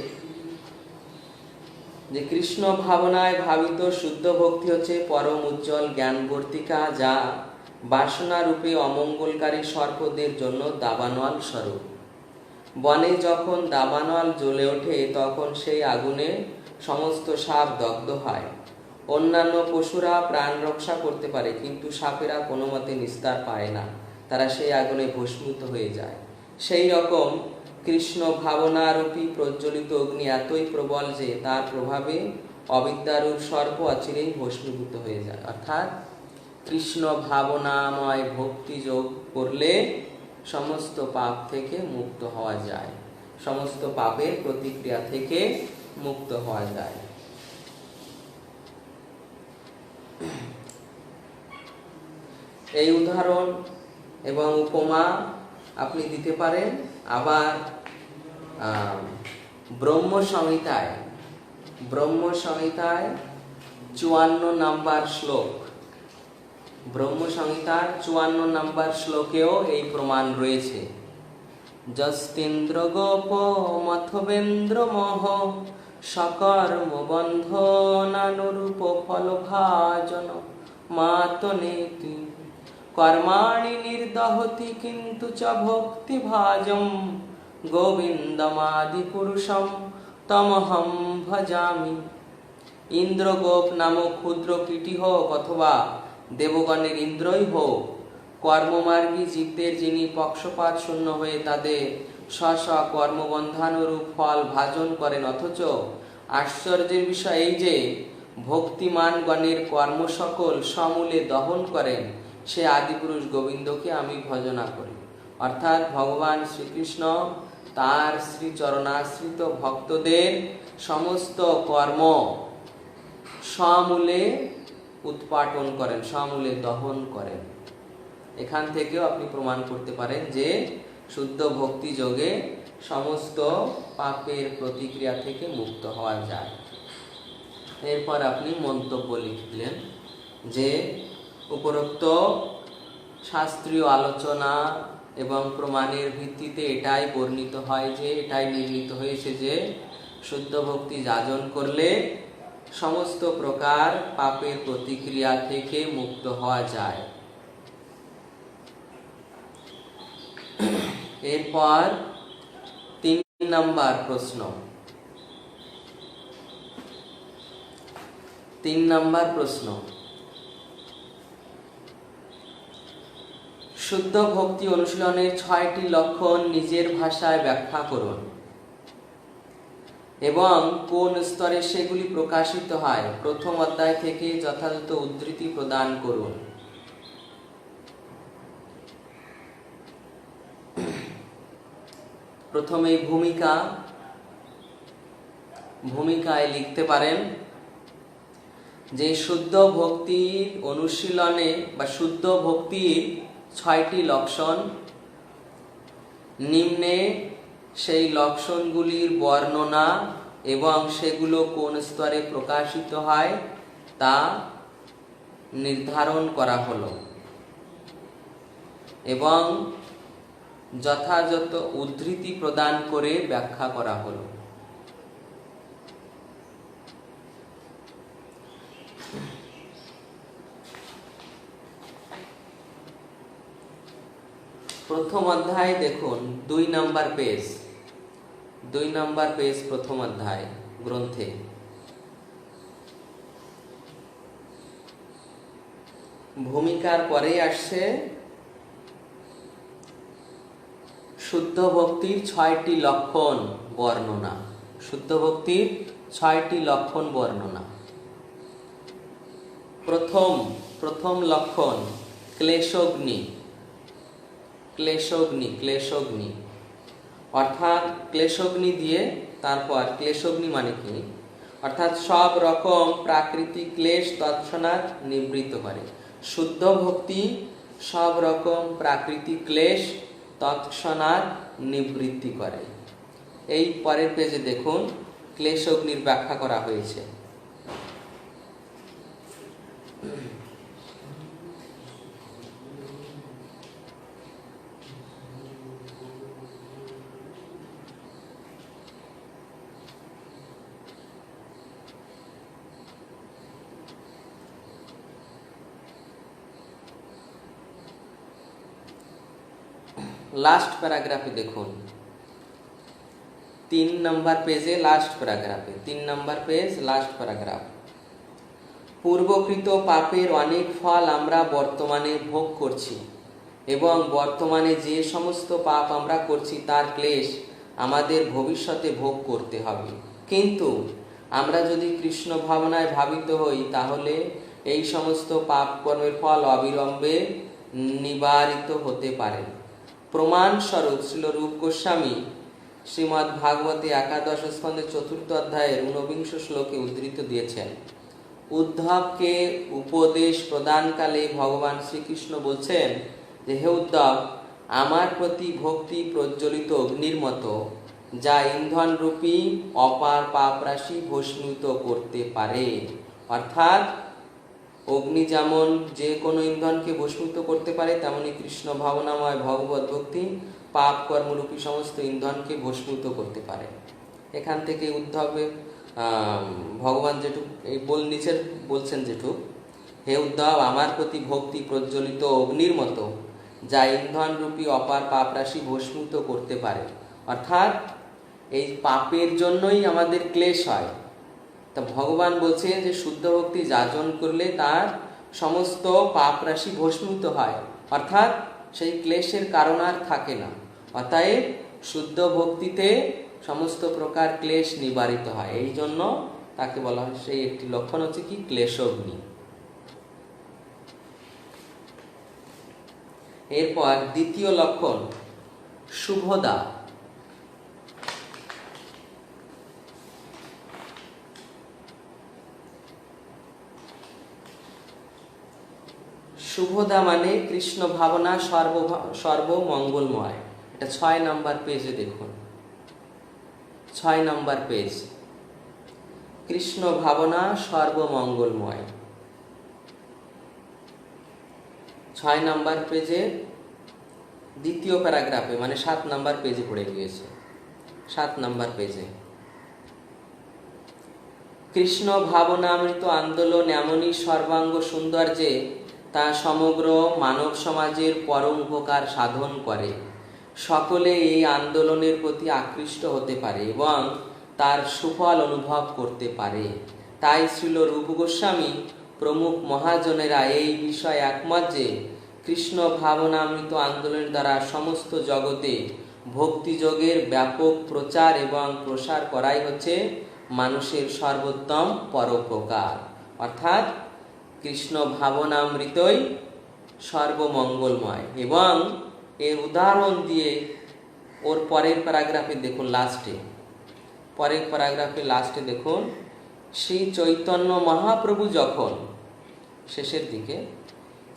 যে কৃষ্ণ ভাবনায় ভাবিত শুদ্ধ ভক্তি হচ্ছে পরম উজ্জ্বল জ্ঞানবর্তিকা, যা বাসনা রূপে অমঙ্গলকারী সর্পদের জন্য দাবানল স্বরূপ। বনে যখন দাবানল জ্বলে ওঠে তখন সেই আগুনে সমস্ত সাপ দগ্ধ হয়। অন্যান্য পশুরা প্রাণ রক্ষা করতে পারে, কিন্তু সাপেরা কোনো মতে নিস্তার পায় না, তারা সেই আগুনে ভস্মীভূত হয়ে যায়। সেই রকম কৃষ্ণ ভাবনারূপী প্রজ্বলিত অগ্নি এতই প্রবল যে তার প্রভাবে অবিদ্যারূপ সর্প অচিরেই ভস্মীভূত হয়ে যায়। অর্থাৎ কৃষ্ণ ভাবনাময় ভক্তি যোগ করলে সমস্ত পাপ থেকে মুক্ত হওয়া যায়, সমস্ত পাপের প্রতিক্রিয়া থেকে মুক্ত হওয়া যায়। এই উদাহরণ এবং উপমা আপনি দিতে পারেন। আবার ব্রহ্ম সংহিতায় 54 নাম্বার শ্লোক, ব্রহ্ম সংহিতার 54 নাম্বার শ্লোকেও এই প্রমাণ রয়েছে। যস্তেন্দ্র গোপ মথবেন্দ্র মহ সকর্ম বন্ধনানুরূপ ফল ভাজন মাতনেতি কর্মাণি নির্দহতি কিন্তু চ ভক্তি ভাজম গোবিন্দমাদি পুরুষম তমহম ভজামি। ইন্দ্রগোপ নামক ক্ষুদ্র কীটি হোক অথবা দেবগণের ইন্দ্রই হোক, কর্মমার্গী জীবদের যিনি পক্ষপাত শূন্য হয়ে তাদের স্ব কর্মবন্ধানুরূপ ফল ভাজন করেন, অথচ আশ্চর্যের বিষয় এই যে ভক্তিমান গণের কর্ম সকল সমূলে দহন করেন, সে আদিপুরুষ গোবিন্দকে আমি ভজনা করি। অর্থাৎ ভগবান শ্রীকৃষ্ণ তার শ্রীচরণাশ্রিত ভক্তদের সমস্ত কর্ম সমূলে উৎপাটন করেন, সমূলে দহন করেন। এখান থেকেও আপনি প্রমাণ করতে পারেন যে শুদ্ধ ভক্তি যোগে সমস্ত পাপের প্রতিক্রিয়া থেকে মুক্ত হওয়া যায়। এরপর আপনি মন্তব্য লিখলেন যে উপরোক্ত শাস্ত্রীয় আলোচনা এবং প্রমাণের ভিত্তিতে এটাই বর্ণিত হয় যে, এটাই নির্ণীত হয়েছে যে শুদ্ধ ভক্তি যাজন করলে সমস্ত প্রকার পাপের প্রতিক্রিয়া থেকে মুক্ত হওয়া যায়। এরপর 3 নম্বর প্রশ্ন। 3 নম্বর প্রশ্ন, শুদ্ধ ভক্তি অনুশীলনের 6টি লক্ষণ নিজের ভাষায় ব্যাখ্যা করুন এবং কোন স্তরে সেগুলি প্রকাশিত হয় প্রথম অধ্যায় থেকে যথাযথ উদ্ধৃতি প্রদান করুন। প্রথমে ভূমিকায় লিখতে পারেন যে শুদ্ধ ভক্তির অনুশীলনে বা শুদ্ধ ভক্তির 6টি লক্ষণ, নিম্নে সেই লক্ষণগুলির বর্ণনা এবং সেগুলো কোন স্তরে প্রকাশিত হয় তা নির্ধারণ করা হলো এবং যথাযথ উদ্ধৃতি প্রদান করে ব্যাখ্যা করা হলো। প্রথম অধ্যায় দেখুন, 2 নম্বর পেজ, 2 নম্বর পেজ প্রথম অধ্যায় গ্রন্থে। ভূমিকার পরে আসছে শুদ্ধ ভক্তির 6টি লক্ষণ বর্ণনা। শুদ্ধ ভক্তির 6টি লক্ষণ বর্ণনা। প্রথম লক্ষণ ক্লেশগ্নি। ক্লেশগ্নি অর্থাৎ ক্লেশগ্নি দিয়ে তারপর ক্লেশগ্নি মানে কি, অর্থাৎ সব রকম প্রাকৃতিক ক্লেশ তৎক্ষণাৎ নিবৃত্ত করে। শুদ্ধ ভক্তি সব রকম প্রাকৃতিক ক্লেশ তৎক্ষণাৎ নিবৃত্তি করে। এই পরের পেজে দেখুন ক্লেশগ্নির ব্যাখ্যা করা হয়েছে। লাস্ট প্যারাগ্রাফে দেখুন, 3 নম্বর পেজে লাস্ট প্যারাগ্রাফে, 3 নম্বর পেজ লাস্ট প্যারাগ্রাফ। পূর্বকৃত পাপের অনেক ফল আমরা বর্তমানে ভোগ করছি এবং বর্তমানে যে সমস্ত পাপ আমরা করছি তার ক্লেশ আমাদের ভবিষ্যতে ভোগ করতে হবে। কিন্তু আমরা যদি কৃষ্ণ ভাবনায় ভাবিত হই তাহলে এই সমস্ত পাপ কর্মের ফল অবিলম্বে নিবারিত হতে পারে। প্রমাণস্বরূপ শ্রীল রূপ গোস্বামী শ্রীমদ্ ভাগবতে 11 স্কন্ধের 4th অধ্যায়ের 19 শ্লোকে উদ্ধৃত দিয়েছেন। উদ্ধবকে উপদেশ প্রদানকালে ভগবান শ্রীকৃষ্ণ বলছেন যে, হে উদ্ধব, আমার প্রতি ভক্তি প্রজ্বলিত অগ্নির মতো, যা ইন্ধন রূপী অপার পাপ রাশি ভস্মীভূত করতে পারে। অর্থাৎ অগ্নি যেমন যে কোনো ইন্ধনকে ভস্মীভূত করতে পারে, তেমনি কৃষ্ণ ভাবনাময় ভগবত ভক্তি পাপ কর্মরূপী সমস্ত ইন্ধনকে ভস্মীভূত করতে পারে। এখান থেকে উদ্ধবে ভগবান যেটুক এই নিচের বলছেন যেটুক, হে উদ্ধব, আমার প্রতি ভক্তি প্রজ্বলিত অগ্নির মতো, যা ইন্ধন রূপী অপার পাপ রাশি ভস্মীভূত করতে পারে। অর্থাৎ এই পাপের জন্যই আমাদের ক্লেশ হয়। তা ভগবান বলছে যে শুদ্ধ ভক্তি যাজন করলে তার সমস্ত পাপ রাশি ভস্মীভূত হয়, অর্থাৎ সেই ক্লেশের কারণ আর থাকে না। অতএব শুদ্ধ ভক্তিতে সমস্ত প্রকার ক্লেশ নিবারিত হয়। এই জন্য তাকে বলা হয়, সেই একটি লক্ষণ হচ্ছে কি, ক্লেশগ্নি। এরপর দ্বিতীয় লক্ষণ শুভদা। শুভদা মানে কৃষ্ণ ভাবনা সর্বমঙ্গলময়। এটা 6 নম্বর পেজে দেখুন, 6 নম্বর পেজ, কৃষ্ণ ভাবনা সর্বমঙ্গলময়, 6 নম্বর পেজে দ্বিতীয় প্যারাগ্রাফে, মানে 7 নম্বর পেজে পড়ে গিয়েছে, 7 নম্বর পেজে। কৃষ্ণ ভাবনামৃত আন্দোলন এমনই সর্বাঙ্গ সুন্দর যে তা সমগ্র মানব সমাজের পরম উপকার সাধন করে। সকলে এই আন্দোলনের প্রতি আকৃষ্ট হতে পারে এবং তার সুফল অনুভব করতে পারে। তাই শ্রীল রূপ গোস্বামী প্রমুখ মহাজনেরা এই বিষয়ে একমত যে কৃষ্ণ ভাবনামৃত আন্দোলনের দ্বারা সমস্ত জগতে ভক্তিযোগের ব্যাপক প্রচার এবং প্রসার করাই হচ্ছে মানুষের সর্বোত্তম পরোপকার। অর্থাৎ কৃষ্ণ ভাবনামৃতই সর্বমঙ্গলময়। এবং এর উদাহরণ দিয়ে ওর পরের প্যারাগ্রাফে দেখুন, পরের প্যারাগ্রাফে লাস্টে দেখুন, শ্রী চৈতন্য মহাপ্রভু যখন, শেষের দিকে,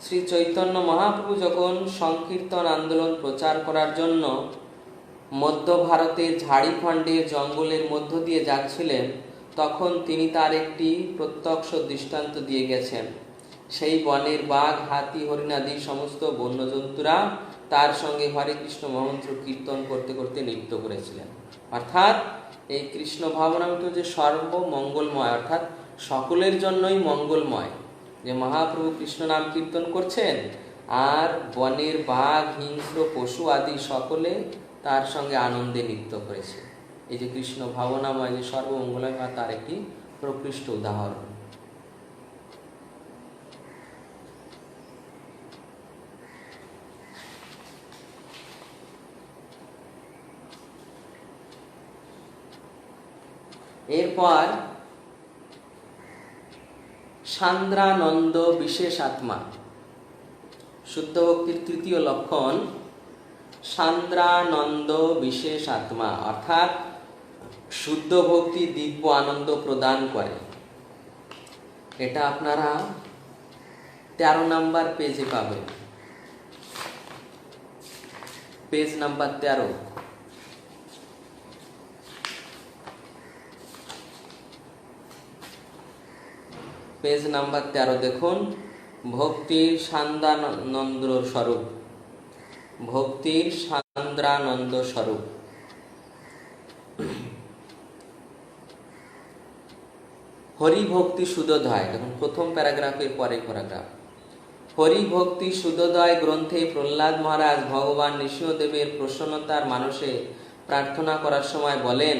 শ্রী চৈতন্য মহাপ্রভু যখন সংকীর্তন আন্দোলন প্রচার করার জন্য মধ্য ভারতের ঝাড়খণ্ডের জঙ্গলের মধ্য দিয়ে যাচ্ছিলেন, তখন তিনি তার একটি প্রত্যক্ষ দৃষ্টান্ত দিয়ে গেছেন। সেই বনের বাঘ, হাতি, হরিণাদি সমস্ত বন্যজন্তুরা তার সঙ্গে হরে কৃষ্ণ মহামন্ত্র কীর্তন করতে করতে নৃত্য করেছিলেন। অর্থাৎ এই কৃষ্ণ ভাবনামৃত যে সর্বমঙ্গলময়, অর্থাৎ সকলের জন্যই মঙ্গলময়, যে মহাপ্রভু কৃষ্ণ নাম কীর্তন করছেন আর বনের বাঘ, হিংস্র পশু আদি সকলে তার সঙ্গে আনন্দে নৃত্য করেছে। এই যে কৃষ্ণ ভাবনাময় যে সর্বমঙ্গলময়, তার একটি প্রকৃষ্ট উদাহরণ। এরপর সান্দ্রানন্দ বিশেষ আত্মা। শুদ্ধ ভক্তির তৃতীয় লক্ষণ সান্দ্রানন্দ বিশেষ আত্মা, অর্থাৎ শুদ্ধ ভক্তি দিব্য আনন্দ প্রদান করে। এটা আপনারা 13 নম্বর পেজে পাবেন, পেজ নাম্বার 13। পেজ নাম্বার 13 দেখুন, ভক্তির সান্দ্রানন্দ স্বরূপ, ভক্তির সান্দ্রানন্দ স্বরূপ। হরি ভক্তি সুদোধায়, দেখুন প্রথম প্যারাগ্রাফের পরের প্যারাগ্রাফ। হরিভক্তি সুদোদয় গ্রন্থে প্রহ্লাদ মহারাজ ভগবান নৃসিংহদেবের প্রসন্নতার মানসে প্রার্থনা করার সময় বলেন,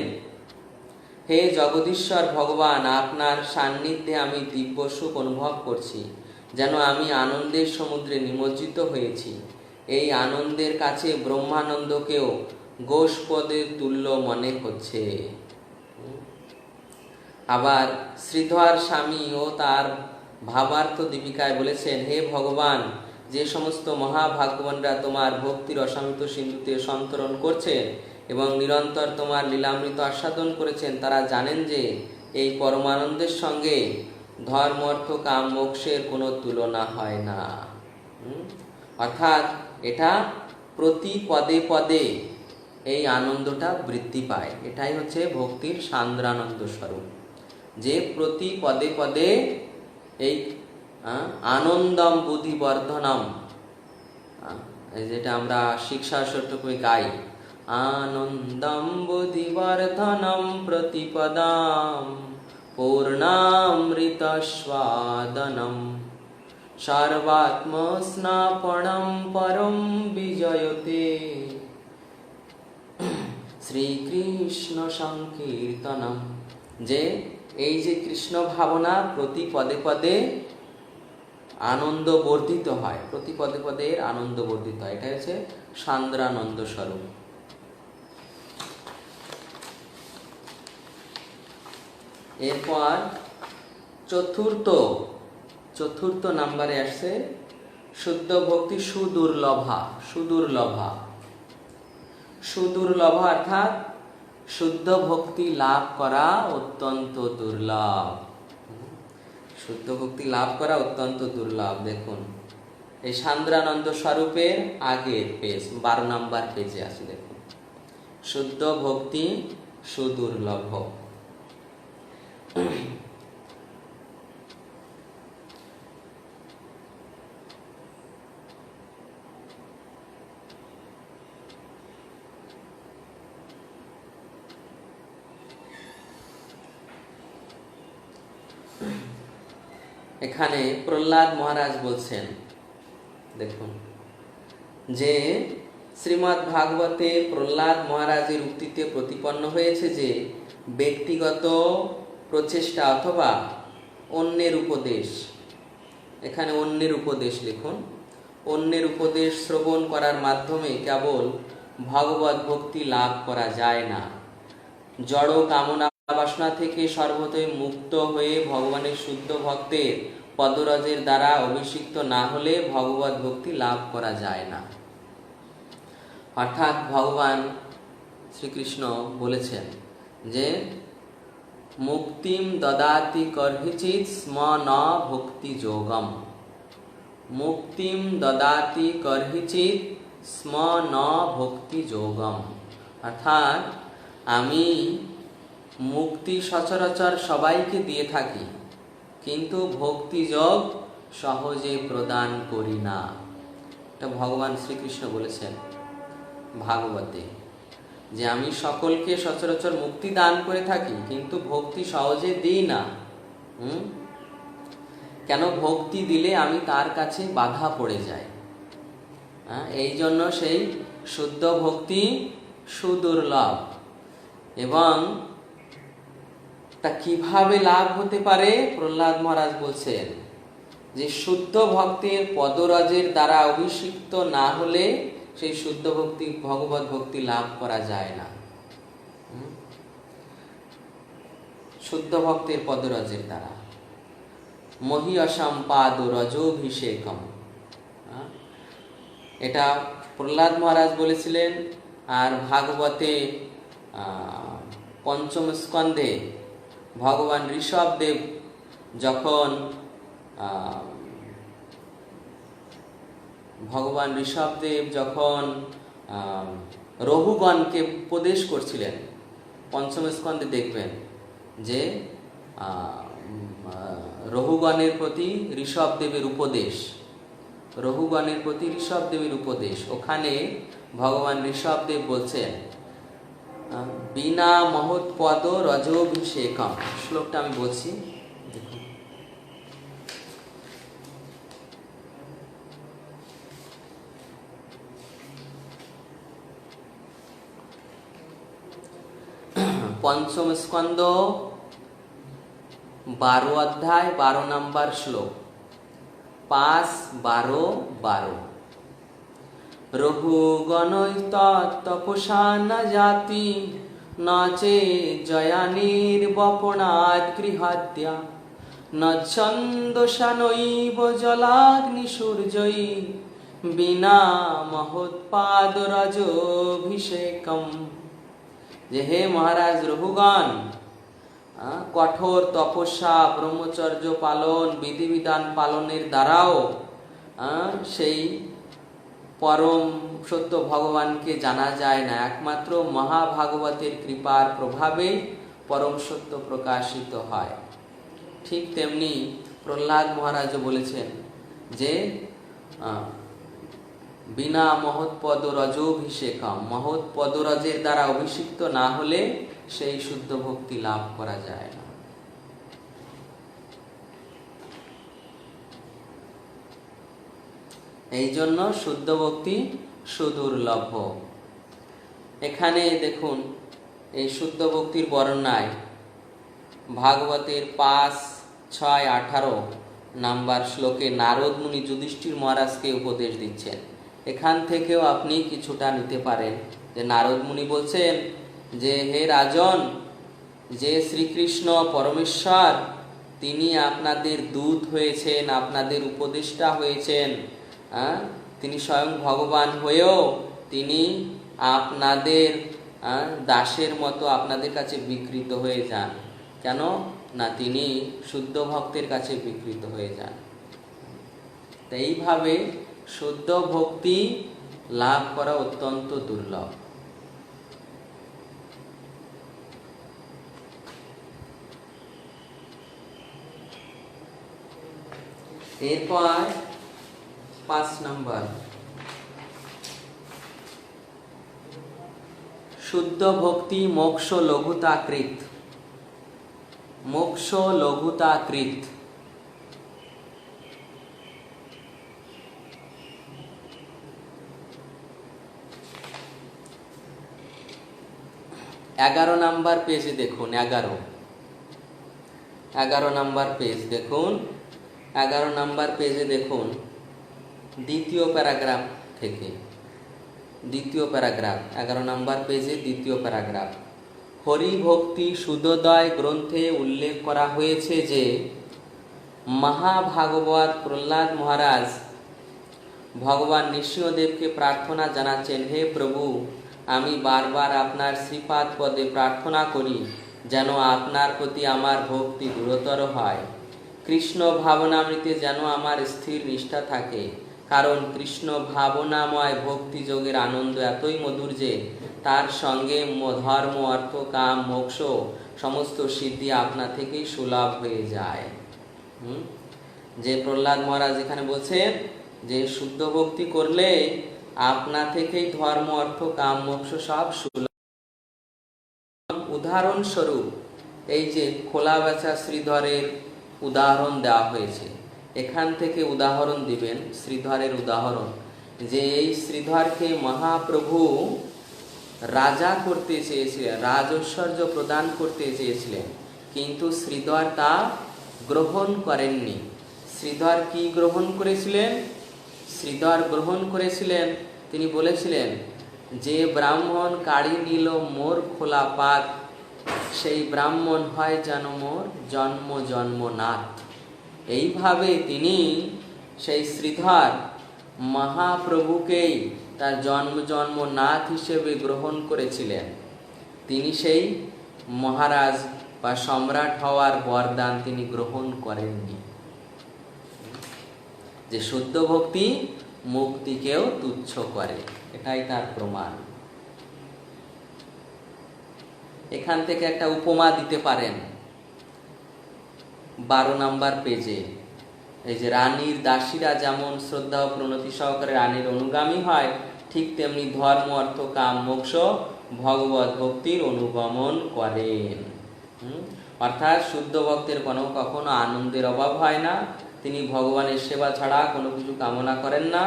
হে জগদীশ্বর ভগবান, আপনার সান্নিধ্যে আমি দিব্য সুখ অনুভব করছি, যেন আমি আনন্দের সমুদ্রে নিমজ্জিত হয়েছি। এই আনন্দের কাছে ব্রহ্মানন্দকেও গোষ্পদের তুল্য মনে হচ্ছে। আবার শ্রীধর স্বামী ও তার ভাবার্থ দীপিকায় বলেছেন, হে ভগবান, যে সমস্ত মহাভাগ্যবানরা তোমার ভক্তির অসংখ্য সিন্ধুতে সন্তরণ করছেন এবং নিরন্তর তোমার লীলামৃত আস্বাদন করেছেন, তারা জানেন যে এই পরমানন্দের সঙ্গে ধর্ম অর্থ কাম মোক্ষের কোনো তুলনা হয় না। অর্থাৎ এটা প্রতি পদে পদে এই আনন্দটা বৃদ্ধি পায়। এটাই হচ্ছে ভক্তির সান্দ্রানন্দ স্বরূপ, যে প্রতি পদে পদে এই আনন্দম বুদ্ধিবর্ধনম, যেটা আমরা শিক্ষা সত্যকে গাই, আনন্দম বুদ্ধিবর্ধনম প্রতিপদাম পূর্ণামৃতস্বাদনম সর্বাত্মস্নাপনম পরম বিজয়তে শ্রীকৃষ্ণ সংকীর্তনম। যে এই যে কৃষ্ণ ভাবনা প্রতি পদে পদে আনন্দ বর্ধিত হয়, প্রতি পদে পদে আনন্দ বর্ধিত হয়, এটা হচ্ছে সান্দ্রানন্দ স্বরূপ। এরপর চতুর্থ নাম্বারে আসছে শুদ্ধ ভক্তি সুদুর্লভা। সুদুর্লভা অর্থাৎ শুদ্ধ ভক্তি লাভ করা অত্যন্ত দুর্লভ। শুদ্ধ ভক্তি লাভ করা অত্যন্ত দুর্লভ। দেখুন এই সান্দ্রানন্দ স্বরূপের আগের পেজ 12 নম্বর পেজে আছে। দেখুন, শুদ্ধ ভক্তি সুদুর্লভ। এখানে প্রহ্লাদ মহারাজ বলছেন, দেখুন, যে শ্রীমদ্ ভাগবতে প্রহ্লাদ মহারাজের উক্তিতে প্রতিপন্ন হয়েছে যে ব্যক্তিগত প্রচেষ্টা অথবা অন্যের উপদেশ, এখানে অন্যের উপদেশ লিখুন, অন্যের উপদেশ শ্রবণ করার মাধ্যমে কেবল ভগবত ভক্তি লাভ করা যায় না। জড় কামনা বাসনা থেকে সর্বতই মুক্ত হয়ে ভগবানের শুদ্ধ ভক্তের পদরজের দ্বারা অভিষিক্ত না হলে ভগবত ভক্তি লাভ করা যায় না। অর্থাৎ ভগবান শ্রীকৃষ্ণ বলেছেন যে মুক্তিম দদাতি কর্হিচিৎ স্ম ন ভক্তি যোগম। মুক্তিম দদাতি কর্হিচিৎ স্ম ন ভক্তি যোগম। অর্থাৎ আমি মুক্তি সচরাচর সবাইকে দিয়ে থাকি, কিন্তু ভক্তি যোগ সহজে প্রদান করি না। এটা ভগবান শ্রীকৃষ্ণ বলেছেন ভাগবতে, যে আমি সকলকে সচরাচর মুক্তি দান করে থাকি, কিন্তু ভক্তি সহজে দিই না। কেন? ভক্তি দিলে আমি তার কাছে বাধা পড়ে যাই। এই জন্য সেই শুদ্ধ ভক্তি সুদুর্লভ। এবং তা কিভাবে লাভ হতে পারে? প্রহ্লাদ মহারাজ বলছেন যে শুদ্ধ ভক্তের পদরজের দ্বারা অভিষিক্ত না হলে সেই শুদ্ধ ভক্তি ভগবত ভক্তি লাভ করা যায় না। শুদ্ধ ভক্তের পদরজের দ্বারা মহীয়সম পাদ রজোভিষেকম, এটা প্রহ্লাদ মহারাজ বলেছিলেন। আর ভাগবতে পঞ্চম স্কন্ধে ভগবান ঋষভদেব যখন রঘুগণকে উপদেশ করছিলেন, পঞ্চম স্কন্ধে দেখবেন যে রঘুগণের প্রতি ঋষভদেবের উপদেশ, ওখানে ভগবান ঋষভদেব বলছেন বিনা মহৎপদ রজোভিষেকম। শ্লোকটা আমি বলছি, দেখুন। পঞ্চম স্কন্ধ 12 অধ্যায় 12 নম্বর শ্লোক 5, 12, 12। রঘুগণৈ তপসা ন জাতি নাচে জয়ানির্বপনাদ গৃহাদ্যা ন ছন্দসানৈব জলাগ্নিসূর্যৈ বিনা মহোৎপাদ রজোভিষেকম। যে হে মহারাজ রঘুগণ, কঠোর তপস্যা, ব্রহ্মচর্য পালন, বিধিবিধান পালনের দ্বারাও সেই পরম সত্য ভগবানকে জানা যায় না। একমাত্র মহাভাগবতের কৃপার প্রভাবে পরম সত্য প্রকাশিত হয়। ঠিক তেমনি প্রহ্লাদ মহারাজও বলেছেন যে বিনা মহৎপদ রজোভিষেকম, মহৎ পদরজের দ্বারা অভিষিক্ত না হলে সেই শুদ্ধ ভক্তি লাভ করা যায় না। এই জন্য শুদ্ধ ভক্তি সুদুর্লভ। এখানে দেখুন এই শুদ্ধ ভক্তির বর্ণনায় ভাগবতের 5, 6, 18 নাম্বার শ্লোকে নারদ মুনি যুধিষ্ঠির মহারাজকে উপদেশ দিচ্ছেন। এখান থেকেও আপনি কিছুটা নিতে পারেন যে নারদ মুনি বলছেন যে হে রাজন, যে শ্রীকৃষ্ণ পরমেশ্বর তিনি আপনাদের দূত হয়েছেন, আপনাদের উপদেষ্টা হয়েছেন, তিনি স্বয়ং ভগবান হয়েও তিনি আপনাদের দাসের মতো আপনাদের কাছে বিকৃত হয়ে যান। কেন না, তিনি শুদ্ধ ভক্তের কাছে বিকৃত হয়ে যান। তো এইভাবে শুদ্ধ ভক্তি লাভ করা অত্যন্ত দুর্লভ। এরপর 5 নম্বর, শুদ্ধ ভক্তি মোক্ষ লঘুতাকৃত। মোক্ষ লঘুতাকৃত। 11 নম্বর পেজে দেখুন। 11 নম্বর পেজ দেখুন। 11 নম্বর পেজে দেখুন, দ্বিতীয় প্যারাগ্রাফ থেকে, দ্বিতীয় প্যারাগ্রাফ, 11 নম্বর পেজে দ্বিতীয় প্যারাগ্রাফ। হরি ভক্তি সুদোদয় গ্রন্থে উল্লেখ করা হয়েছে যে মহাভাগবত প্রহ্লাদ মহারাজ ভগবান নৃসিংহদেবকে প্রার্থনা জানাচ্ছেন, হে প্রভু, আমি বারবার আপনার শ্রীপাদ পদে প্রার্থনা করি যেন আপনার প্রতি আমার ভক্তি দৃঢ়তর হয়। কৃষ্ণ ভাবনামৃতে যেন আমার স্থির নিষ্ঠা থাকে, কারণ কৃষ্ণ ভাবনাময় ভক্তি যোগের আনন্দ এতই মধুর যে তার সঙ্গে ধর্ম, অর্থ, কাম, মোক্ষ সমস্ত সিদ্ধি আপনা থেকেই সুলভ হয়ে যায়। যে প্রহ্লাদ মহারাজ এখানে বলছেন যে শুদ্ধ ভক্তি করলে আপনা থেকেই ধর্ম, অর্থ, কাম, মোক্ষ সব সুলভ। উদাহরণস্বরূপ এই যে খোলা বেচা শ্রীধরের উদাহরণ দেওয়া হয়েছে, এখান থেকে উদাহরণ দিবেন শ্রীধরের উদাহরণ, যে এই শ্রীধরকে মহাপ্রভু রাজা করতে চেয়েছিলেন, রাজৈশ্বর্য প্রদান করতে চেয়েছিলেন, কিন্তু শ্রীধর তা গ্রহণ করেননি। শ্রীধর কি গ্রহণ করেছিলেন? শ্রীধর গ্রহণ করেছিলেন, তিনি বলেছিলেন যে ব্রাহ্মণ কাড়ি নিল মোর খোলা পাত, সেই ব্রাহ্মণ হয় যেন মোর জন্ম জন্মনাথ। এইভাবে তিনি সেই শ্রীধর মহাপ্রভুকেই তার জন্ম জন্মনাথ হিসেবে গ্রহণ করেছিলেন। তিনি সেই মহারাজ বা সম্রাট হওয়ার বরদান তিনি গ্রহণ করেননি। যে শুদ্ধ ভক্তি মুক্তিকেও তুচ্ছ করে, এটাই তার প্রমাণ। এখান থেকে একটা উপমা দিতে পারেন 12 নম্বর পেজে। এই যে রানীর দাসীরা যেমন শ্রদ্ধা ও প্রণতি সহকারে রানীর অনুগামী হয়, ঠিক তেমনি ধর্ম, অর্থ, কাম, মোক্ষ ভগবত ভক্তির অনুগমন করেন। অর্থাৎ শুদ্ধ ভক্তের কখনো আনন্দের অভাব হয় না, তিনি ভগবানের সেবা ছাড়া কোনো কিছু কামনা করেন না।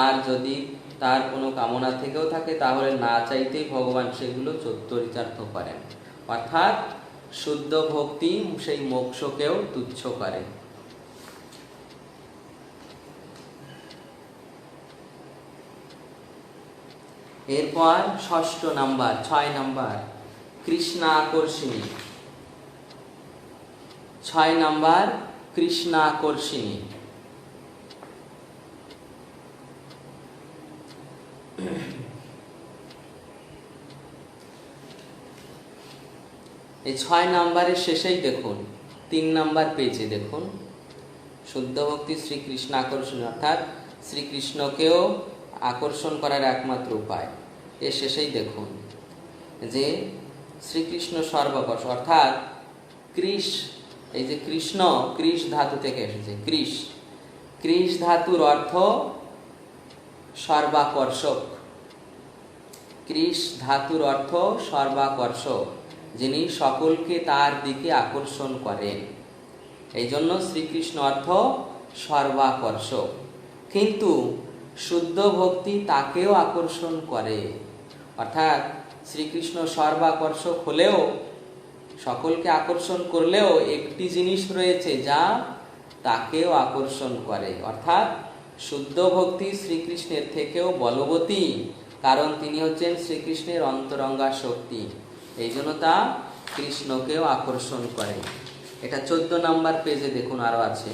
আর যদি তার কোনো কামনা থেকেও থাকে তাহলে না চাইতেই ভগবান সেগুলো চরিতার্থ করেন। অর্থাৎ শুদ্ধ ভক্তি সেই মোক্ষকেও তুচ্ছ করে। এরপর ষষ্ঠ নাম্বার 6 নাম্বার কৃষ্ণাকর্ষিণী। 6 নাম্বার কৃষ্ণাকর্ষিণী। এই 6 নাম্বারের শেষেই দেখুন 3 নাম্বার পেজে দেখুন শুদ্ধ ভক্তি শ্রীকৃষ্ণ আকর্ষণ, অর্থাৎ শ্রীকৃষ্ণকেও আকর্ষণ করার একমাত্র উপায়। এর শেষেই দেখুন যে শ্রীকৃষ্ণ সর্ববশ, অর্থাৎ কৃষ, এই যে কৃষ্ণ কৃষ ধাতু থেকে এসেছে। কৃষ ধাতুর অর্থ সর্বাকর্ষক। কৃষ ধাতুর অর্থ সর্বাকর্ষক, যিনি সকলকে তার দিকে আকর্ষণ করেন। এই জন্য শ্রীকৃষ্ণ অর্থ সর্বাকর্ষক। কিন্তু শুদ্ধ ভক্তি তাকেও আকর্ষণ করে, অর্থাৎ শ্রীকৃষ্ণ সর্বাকর্ষক হলেও, সকলকে আকর্ষণ করলেও একটি জিনিস রয়েছে যা তাকেও আকর্ষণ করে, অর্থাৎ শুদ্ধ ভক্তি শ্রীকৃষ্ণের থেকেও বলবতী, কারণ তিনি হচ্ছেন শ্রীকৃষ্ণের অন্তরঙ্গা শক্তি। এই জন্য তা কৃষ্ণকেও আকর্ষণ করে। এটা 14 নাম্বার পেজে দেখুন, আরো আছে।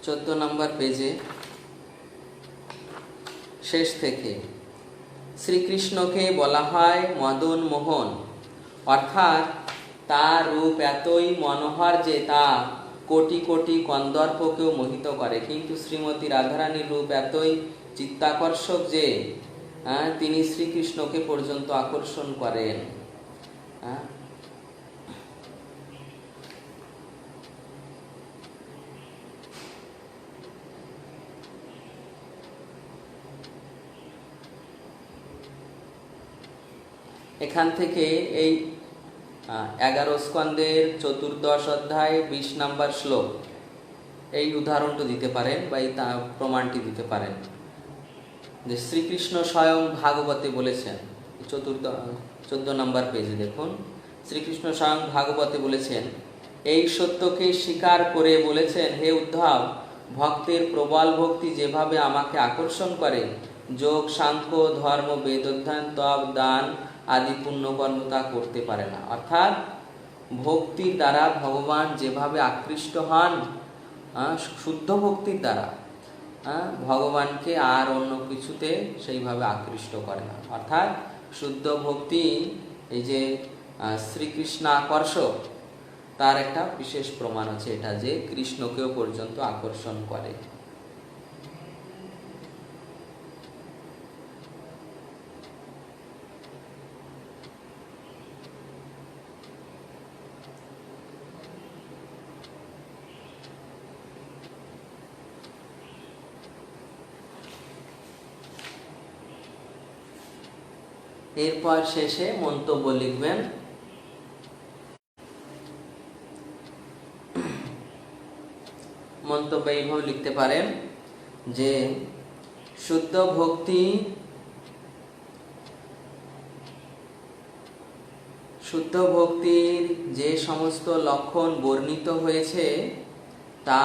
চোদ্দ নম্বর পেজে শেষ থেকে শ্রীকৃষ্ণকে বলা হয় মদন মোহন, অর্থাৎ তার রূপ এতই মনোহর যে তা কোটি কোটি কন্দর্পকেও মোহিত করে। কিন্তু শ্রীমতী রাধারানীর রূপ এতই চিত্তাকর্ষক যে তিনি শ্রীকৃষ্ণকে পর্যন্ত আকর্ষণ করেন। এখান থেকে এই 11 স্কন্ধের 14 অধ্যায় 20 নাম্বার শ্লোক, এই উদাহরণটা দিতে পারেন বা এই প্রমাণটি দিতে পারেন যে শ্রীকৃষ্ণ স্বয়ং ভাগবতে বলেছেন। 14 নাম্বার পেজে দেখুন, শ্রীকৃষ্ণ স্বয়ং ভাগবতে বলেছেন, এই সত্যকে স্বীকার করে বলেছেন, হে উদ্ধব, ভক্তের প্রবল ভক্তি যেভাবে আমাকে আকর্ষণ করে, যোগ, সাংখ্য, ধর্ম, বেদ অধ্যয়ন, তপ, দান আদি পুণ্যকর্ম তা করতে পারে না। অর্থাৎ ভক্তির দ্বারা ভগবান যেভাবে আকৃষ্ট হন, শুদ্ধ ভক্তির দ্বারা ভগবানকে আর অন্য কিছুতে সেইভাবে আকৃষ্ট করে না। অর্থাৎ শুদ্ধ ভক্তি, এই যে শ্রীকৃষ্ণ আকর্ষক, তার একটা বিশেষ প্রমাণ আছে এটা, যে কৃষ্ণকেও পর্যন্ত আকর্ষণ করে। এরপর শেষে মন্তব্য লিখবেন। মন্তব্য এইভাবে লিখতে পারেন যে শুদ্ধ ভক্তির যে সমস্ত লক্ষণ বর্ণিত হয়েছে তা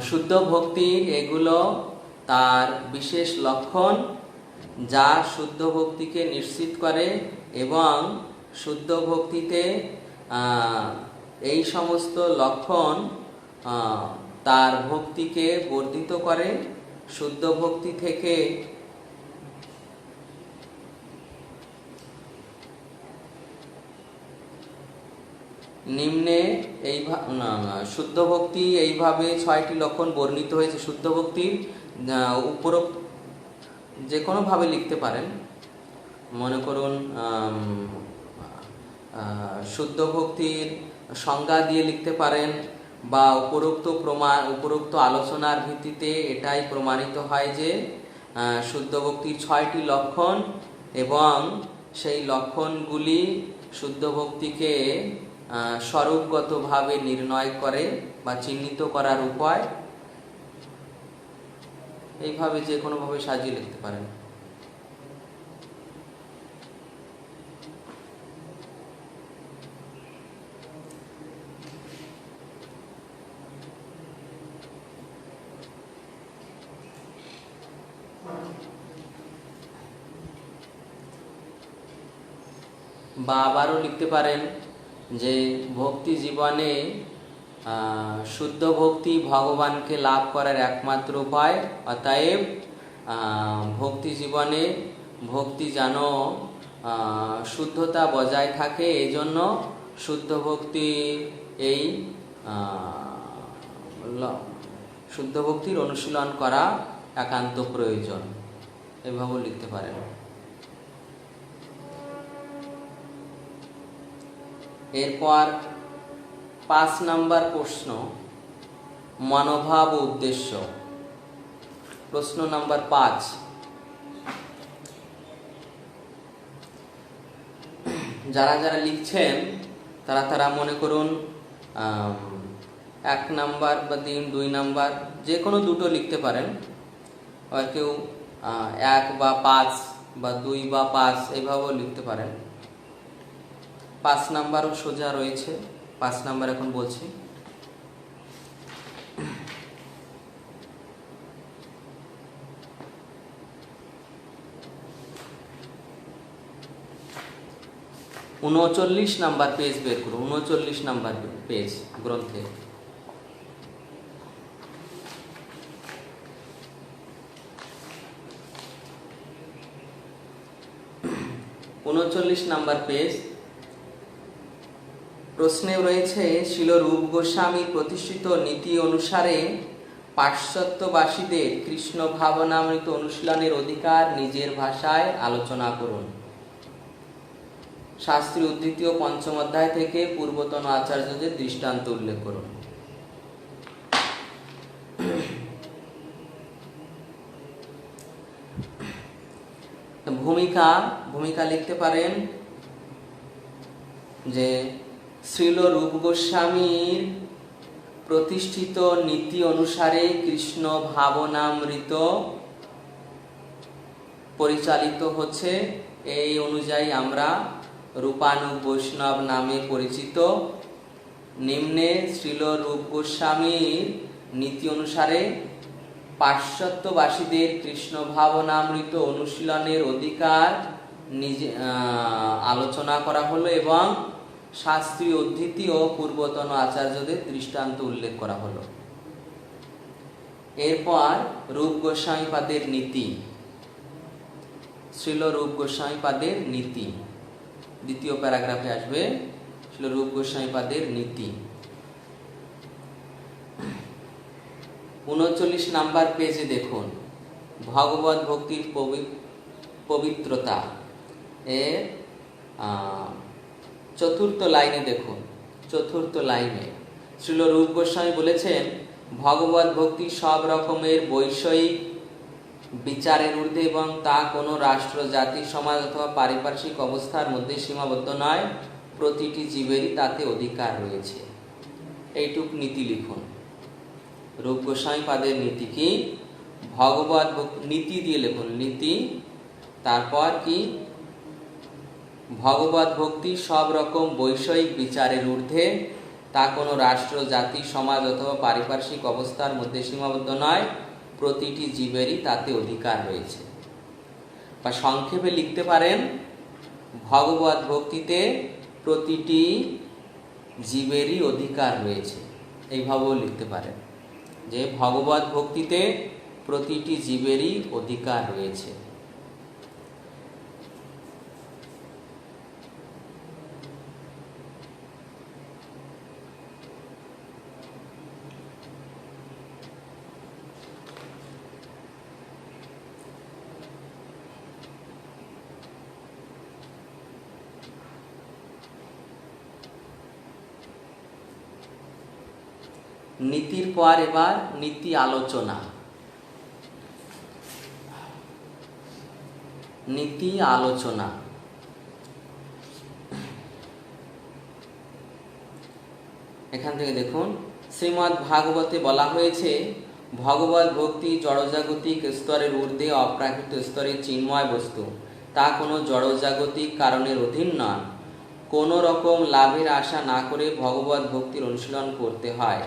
শুদ্ধ ভক্তির এগুলো তার বিশেষ লক্ষণ, যা শুদ্ধ ভক্তিকে নিশ্চিত করে, এবং শুদ্ধ ভক্তিতে এই সমস্ত লক্ষণ তার ভক্তিকে বর্ধিত করে। শুদ্ধ ভক্তি থেকে নিম্নে শুদ্ধ ভক্তি এইভাবে 6টি লক্ষণ বর্ণিত হয়েছে। শুদ্ধ ভক্তির উপরোক্ত যে কোনো ভাবে লিখতে পারেন, মনে করুন শুদ্ধ ভক্তির সংজ্ঞা দিয়ে লিখতে পারেন, বা উপরোক্ত আলোচনার ভিত্তিতে এটাই প্রমাণিত হয় যে শুদ্ধ ভক্তির 6টি লক্ষণ, এবং সেই লক্ষণগুলি শুদ্ধ ভক্তিকে স্বরূপগতভাবে নির্ণয় করে বা চিহ্নিত করার উপায়, এইভাবে যে কোনোভাবে সাজিয়ে লিখতে পারেন। বা আবারও লিখতে পারেন যে ভক্তি জীবনে শুদ্ধ ভক্তি ভগবানকে লাভ করার একমাত্র উপায়, অতএব ভক্তি জীবনে ভক্তি যেন শুদ্ধতা বজায় থাকে, এই জন্য শুদ্ধ ভক্তি এই শুদ্ধ ভক্তির অনুশীলন করা একান্ত প্রয়োজন, এভাবেও লিখতে পারেন। এরপর 5 নম্বর প্রশ্ন, মনোভাব ও উদ্দেশ্য। প্রশ্ন নাম্বার 5, যারা যারা লিখছেন তারা মনে করুন 1 নাম্বার বা 2 নাম্বার যে কোনো দুটো লিখতে পারেন, আর কেউ 1 বা 5 বা 2 বা 5 এইভাবেও লিখতে পারেন। 5 নাম্বারও সোজা রয়েছে, 5 নাম্বার এখন বলছি। উনচল্লিশ নাম্বার পেজ বের করুন, 39 নাম্বার পেজ গ্রন্থে। Number page. প্রশ্নে রয়েছে, শ্রীল রূপ গোস্বামীর প্রতিষ্ঠিত নীতি অনুসারে পাশ্চাত্যবাসীদের কৃষ্ণ ভাবনামৃত অনুশীলনের অধিকার নিজের ভাষায় আলোচনা করুন। শাস্ত্রী উদ্ধৃতি ও 5ম অধ্যায় থেকে পূর্বতন আচার্যদের দৃষ্টান্ত উল্লেখ করুন। ভূমিকা লিখতে পারেন যে শ্রীল রূপ গোস্বামীর প্রতিষ্ঠিত নীতি অনুসারে কৃষ্ণ ভাবনামৃত পরিচালিত হচ্ছে, এই অনুযায়ী আমরা রূপানুগ বৈষ্ণব নামে পরিচিত। নিম্নে শ্রীল রূপ গোস্বামীর নীতি অনুসারে পাশ্চাত্যবাসীদের কৃষ্ণ ভাবনামৃত অনুশীলনের অধিকার নিজে আলোচনা করা হলো এবং শাস্ত্রীয় উদ্ধৃতি ও পূর্বতন আচার্যদের দৃষ্টান্ত উল্লেখ করা হলো। এরপর রূপ গোস্বামী পাদের নীতি, শ্রীল রূপ গোস্বামী পাদের নীতি, দ্বিতীয় প্যারাগ্রাফে আসবে শ্রীল রূপ গোস্বামী পাদের নীতি। 39 নাম্বার পেজে দেখুন, ভগবত ভক্তির পবিত্রতা এর 4th লাইনে দেখুন। 4th লাইনে শ্রীল রূপ গোস্বামী বলেছেন, ভগবত ভক্তি সব রকমের বৈষয়িক বিচারের ঊর্ধ্বে এবং তা কোনো রাষ্ট্র, জাতি, সমাজ অথবা পারিপার্শ্বিক অবস্থার মধ্যে সীমাবদ্ধ নয়, প্রতিটি জীবেরই তাতে অধিকার রয়েছে। এইটুক নীতি লিখুন। রূপ গোস্বামী পাদের নীতি কি? ভগবত নীতি দিয়ে লিখুন, নীতি। তারপর কি? ভগবত ভক্তি সব রকম বৈষয়িক বিচারের ঊর্ধ্বে, তা কোনো রাষ্ট্র, জাতি, সমাজ অথবা পারিপার্শ্বিক অবস্থার মধ্যে সীমাবদ্ধ নয়, প্রতিটি জীবেরই তাতে অধিকার রয়েছে। বা সংক্ষেপে লিখতে পারেন, ভগবত ভক্তিতে প্রতিটি জীবেরই অধিকার রয়েছে, এইভাবেও লিখতে পারেন যে ভগবত ভক্তিতে প্রতিটি জীবেরই অধিকার রয়েছে। নীতির পর এবার নীতি আলোচনা। নীতি আলোচনা এখান থেকে দেখুন, শ্রীমদ্ ভাগবতে বলা হয়েছে ভগবত ভক্তি জড়জাগতিক স্তরের ঊর্ধ্বে অপ্রাকৃত স্তরের চিন্ময় বস্তু, তা কোনো জড়জাগতিক কারণের অধীন নয়। কোনো রকম লাভের আশা না করে ভগবত ভক্তির অনুশীলন করতে হয়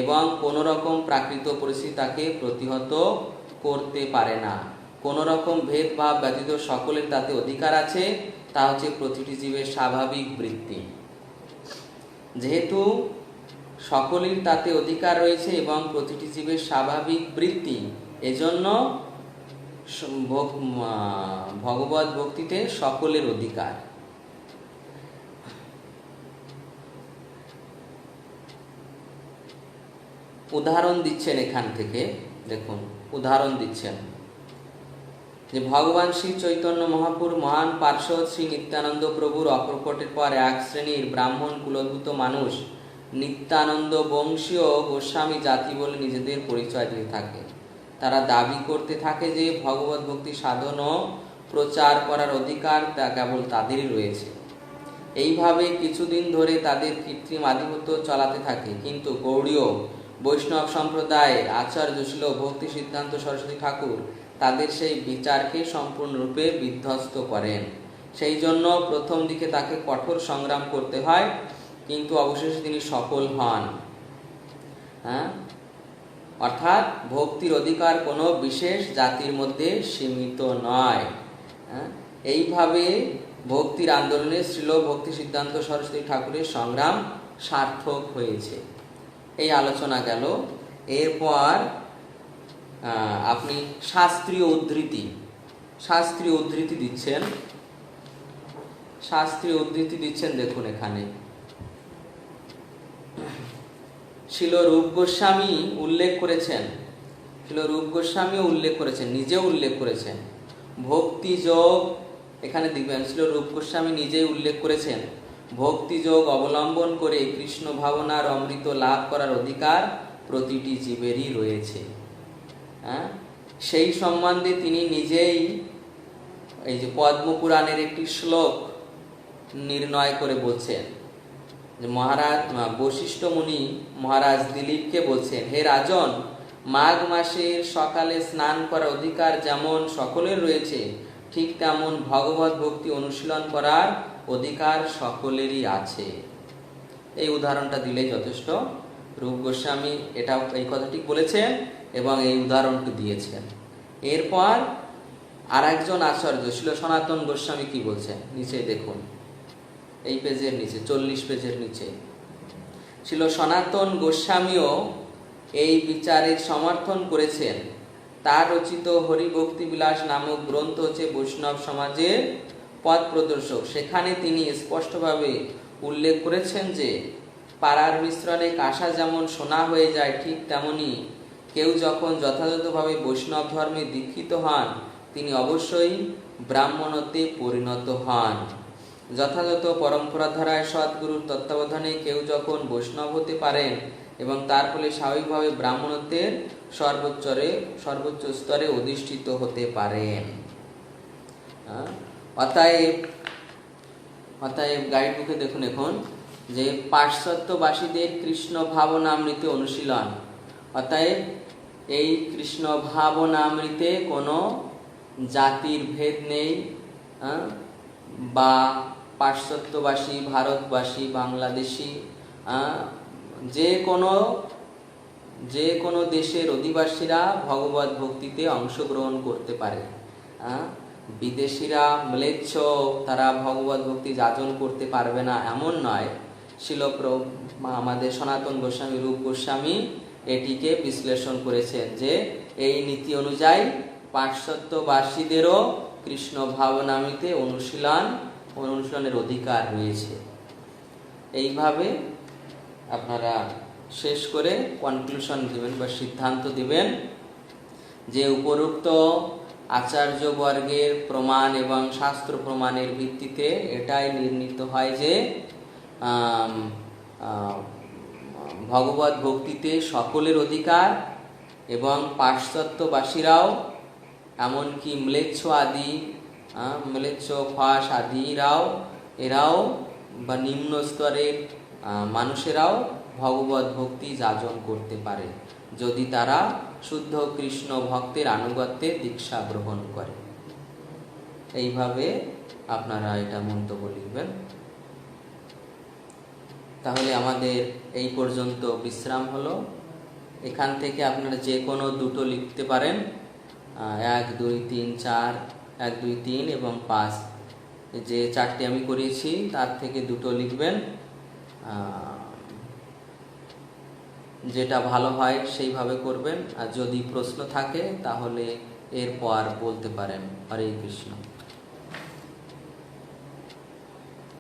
এবং কোনো রকম প্রাকৃত পরিস্থিতি তাকে প্রতিহত করতে পারে না। কোনো রকম ভেদভাব ব্যতীত সকলের তাতে অধিকার আছে, তা হচ্ছে প্রতিটি জীবের স্বাভাবিক বৃত্তি। যেহেতু সকলের তাতে অধিকার রয়েছে এবং প্রতিটি জীবের স্বাভাবিক বৃত্তি, এজন্য ভগবত ভক্তিতে সকলের অধিকার। উদাহরণ দিচ্ছেন এখান থেকে, দেখুন উদাহরণ দিচ্ছেন যে ভগবান শ্রী চৈতন্য মহাপুর মহান পার্শ্বদ শ্রী নিত্যানন্দ প্রভুর অপ্রকটের পর এক শ্রেণীর ব্রাহ্মণ কুলভূত মানুষ নিত্যানন্দ বংশীয় গোস্বামী জাতি বলে নিজেদের পরিচয় দিতে থাকে। তারা দাবি করতে থাকে যে ভগবত ভক্তি সাধন ও প্রচার করার অধিকার তা কেবল তাদেরই রয়েছে। এইভাবে কিছুদিন ধরে তাদের কৃত্রিম আধিপত্য চালাতে থাকে, কিন্তু গৌড়ীয় বৈষ্ণব সম্প্রদায়ের আচার্য ছিল ভক্তি সিদ্ধান্ত সরস্বতী ঠাকুর তাদের সেই বিচারকে সম্পূর্ণরূপে বিধ্বস্ত করেন। সেই জন্য প্রথম দিকে তাকে কঠোর সংগ্রাম করতে হয়, কিন্তু অবশেষে তিনি সফল হন। অর্থাৎ ভক্তির অধিকার কোনো বিশেষ জাতির মধ্যে সীমিত নয়। এইভাবে ভক্তির আন্দোলনে শ্রীল ভক্তি সিদ্ধান্ত সরস্বতী ঠাকুরের সংগ্রাম সার্থক হয়েছে। এই আলোচনা গেল। এরপর আপনি শাস্ত্রীয় উদ্ধৃতি দিচ্ছেন। শাস্ত্রীয় উদ্ধৃতি দিচ্ছেন, দেখুন এখানে শিল রূপ গোস্বামী উল্লেখ করেছেন, নিজেও উল্লেখ করেছেন ভক্তি যোগ। এখানে দেখবেন শিল রূপ গোস্বামী নিজেই উল্লেখ করেছেন ভক্তি যোগ অবলম্বন করে কৃষ্ণ ভাবনার অমৃত লাভ করার অধিকার প্রতিটি জীবেরই রয়েছে। সেই সম্বন্ধে তিনি নিজেই এই যে পদ্মপুরাণের একটি শ্লোক নির্ণয় করে বলছেন যে মহারাজ বশিষ্ঠ মুনি মহারাজ দিলীপকে বলছেন, হে রাজন, মাঘ মাসের সকালে স্নান করার অধিকার যেমন সকলের রয়েছে, ঠিক তেমন ভগবত ভক্তি অনুশীলন করার অধিকার সকলেরই আছে। এই উদাহরণটা দিলেই যথেষ্ট। রূপ গোস্বামী এই কথাটি বলেছেন এবং এই উদাহরণটি দিয়েছেন। এরপর আর একজন আচার্য ছিল সনাতন গোস্বামী কি বলছেন, নিচে দেখুন, এই পেজের নিচে 40 পেজের নিচে ছিল সনাতন গোস্বামীও এই বিচারের সমর্থন করেছেন। তার রচিত হরিভক্তি বিলাস নামক গ্রন্থ হচ্ছে বৈষ্ণব সমাজের পথ প্রদর্শক। সেখানে তিনি স্পষ্টভাবে উল্লেখ করেছেন যে পাড়ার মিশ্রণে কাঁসা যেমন সোনা হয়ে যায়, ঠিক তেমনি কেউ যখন যথাযথভাবে বৈষ্ণব ধর্মে দীক্ষিত হন তিনি অবশ্যই ব্রাহ্মণতে পরিণত হন। যথাযথ পরম্পরা ধারায় সদ্গুরুর তত্ত্বাবধানে কেউ যখন বৈষ্ণব হতে পারেন এবং তার ফলে স্বাভাবিকভাবে ব্রাহ্মণত্বের সর্বোচ্চ স্তরে অধিষ্ঠিত হতে পারেন। অতএব গাইড বুকে দেখুন এখন যে পাশ্চাত্যবাসীদের কৃষ্ণ ভাবনামৃতে অনুশীলন। অতএব এই কৃষ্ণ ভাবনামৃতে কোনো জাতির ভেদ নেই, বা পাশ্চাত্যবাসী, ভারতবাসী, বাংলাদেশি, যে কোনো দেশের অধিবাসীরা ভগবত ভক্তিতে অংশগ্রহণ করতে পারে। বিদেশিরা, ম্লেচ্ছ, তারা ভগবত ভক্তি যাজন করতে পারবে না এমন নয়। আমাদের সনাতন গোস্বামী, রূপ গোস্বামী এটিকে বিশ্লেষণ করেছেন যে এই নীতি অনুযায়ী পাশ্চাত্যবাসীদেরও কৃষ্ণ ভাবনামৃতে অনুশীলনের অধিকার রয়েছে। এইভাবে আপনারা শেষ করে কনক্লুশন দিবেন বা সিদ্ধান্ত দিবেন যে উপরোক্ত আচার্যবর্গের প্রমাণ এবং শাস্ত্র প্রমাণের ভিত্তিতে এটাই নির্ণীত হয় যে ভগবত ভক্তিতে সকলের অধিকার এবং পাশ্চাত্যবাসীরাও, এমনকি ম্লেচ্ছ ফাঁস আদিরাও, এরাও বা নিম্ন স্তরের মানুষেরাও ভগবত ভক্তি যাজন করতে পারে, যদি তারা শুদ্ধ কৃষ্ণ ভক্তের আনুগত্যে দীক্ষা গ্রহণ করে। এইভাবে আপনারা এটা মন্তব্য লিখবেন। তাহলে আমাদের এই পর্যন্ত বিশ্রাম হলো। এখান থেকে আপনারা যে কোনো দুটো লিখতে পারেন, 1 2 3 4, 1 2 3 এবং 5, যে 4টি আমি করিয়েছি তার থেকে দুটো লিখবেন। যেটা ভালো হয় সেইভাবে করবেন, আর যদি প্রশ্ন থাকে তাহলে এরপর বলতে পারেন। হরে কৃষ্ণ।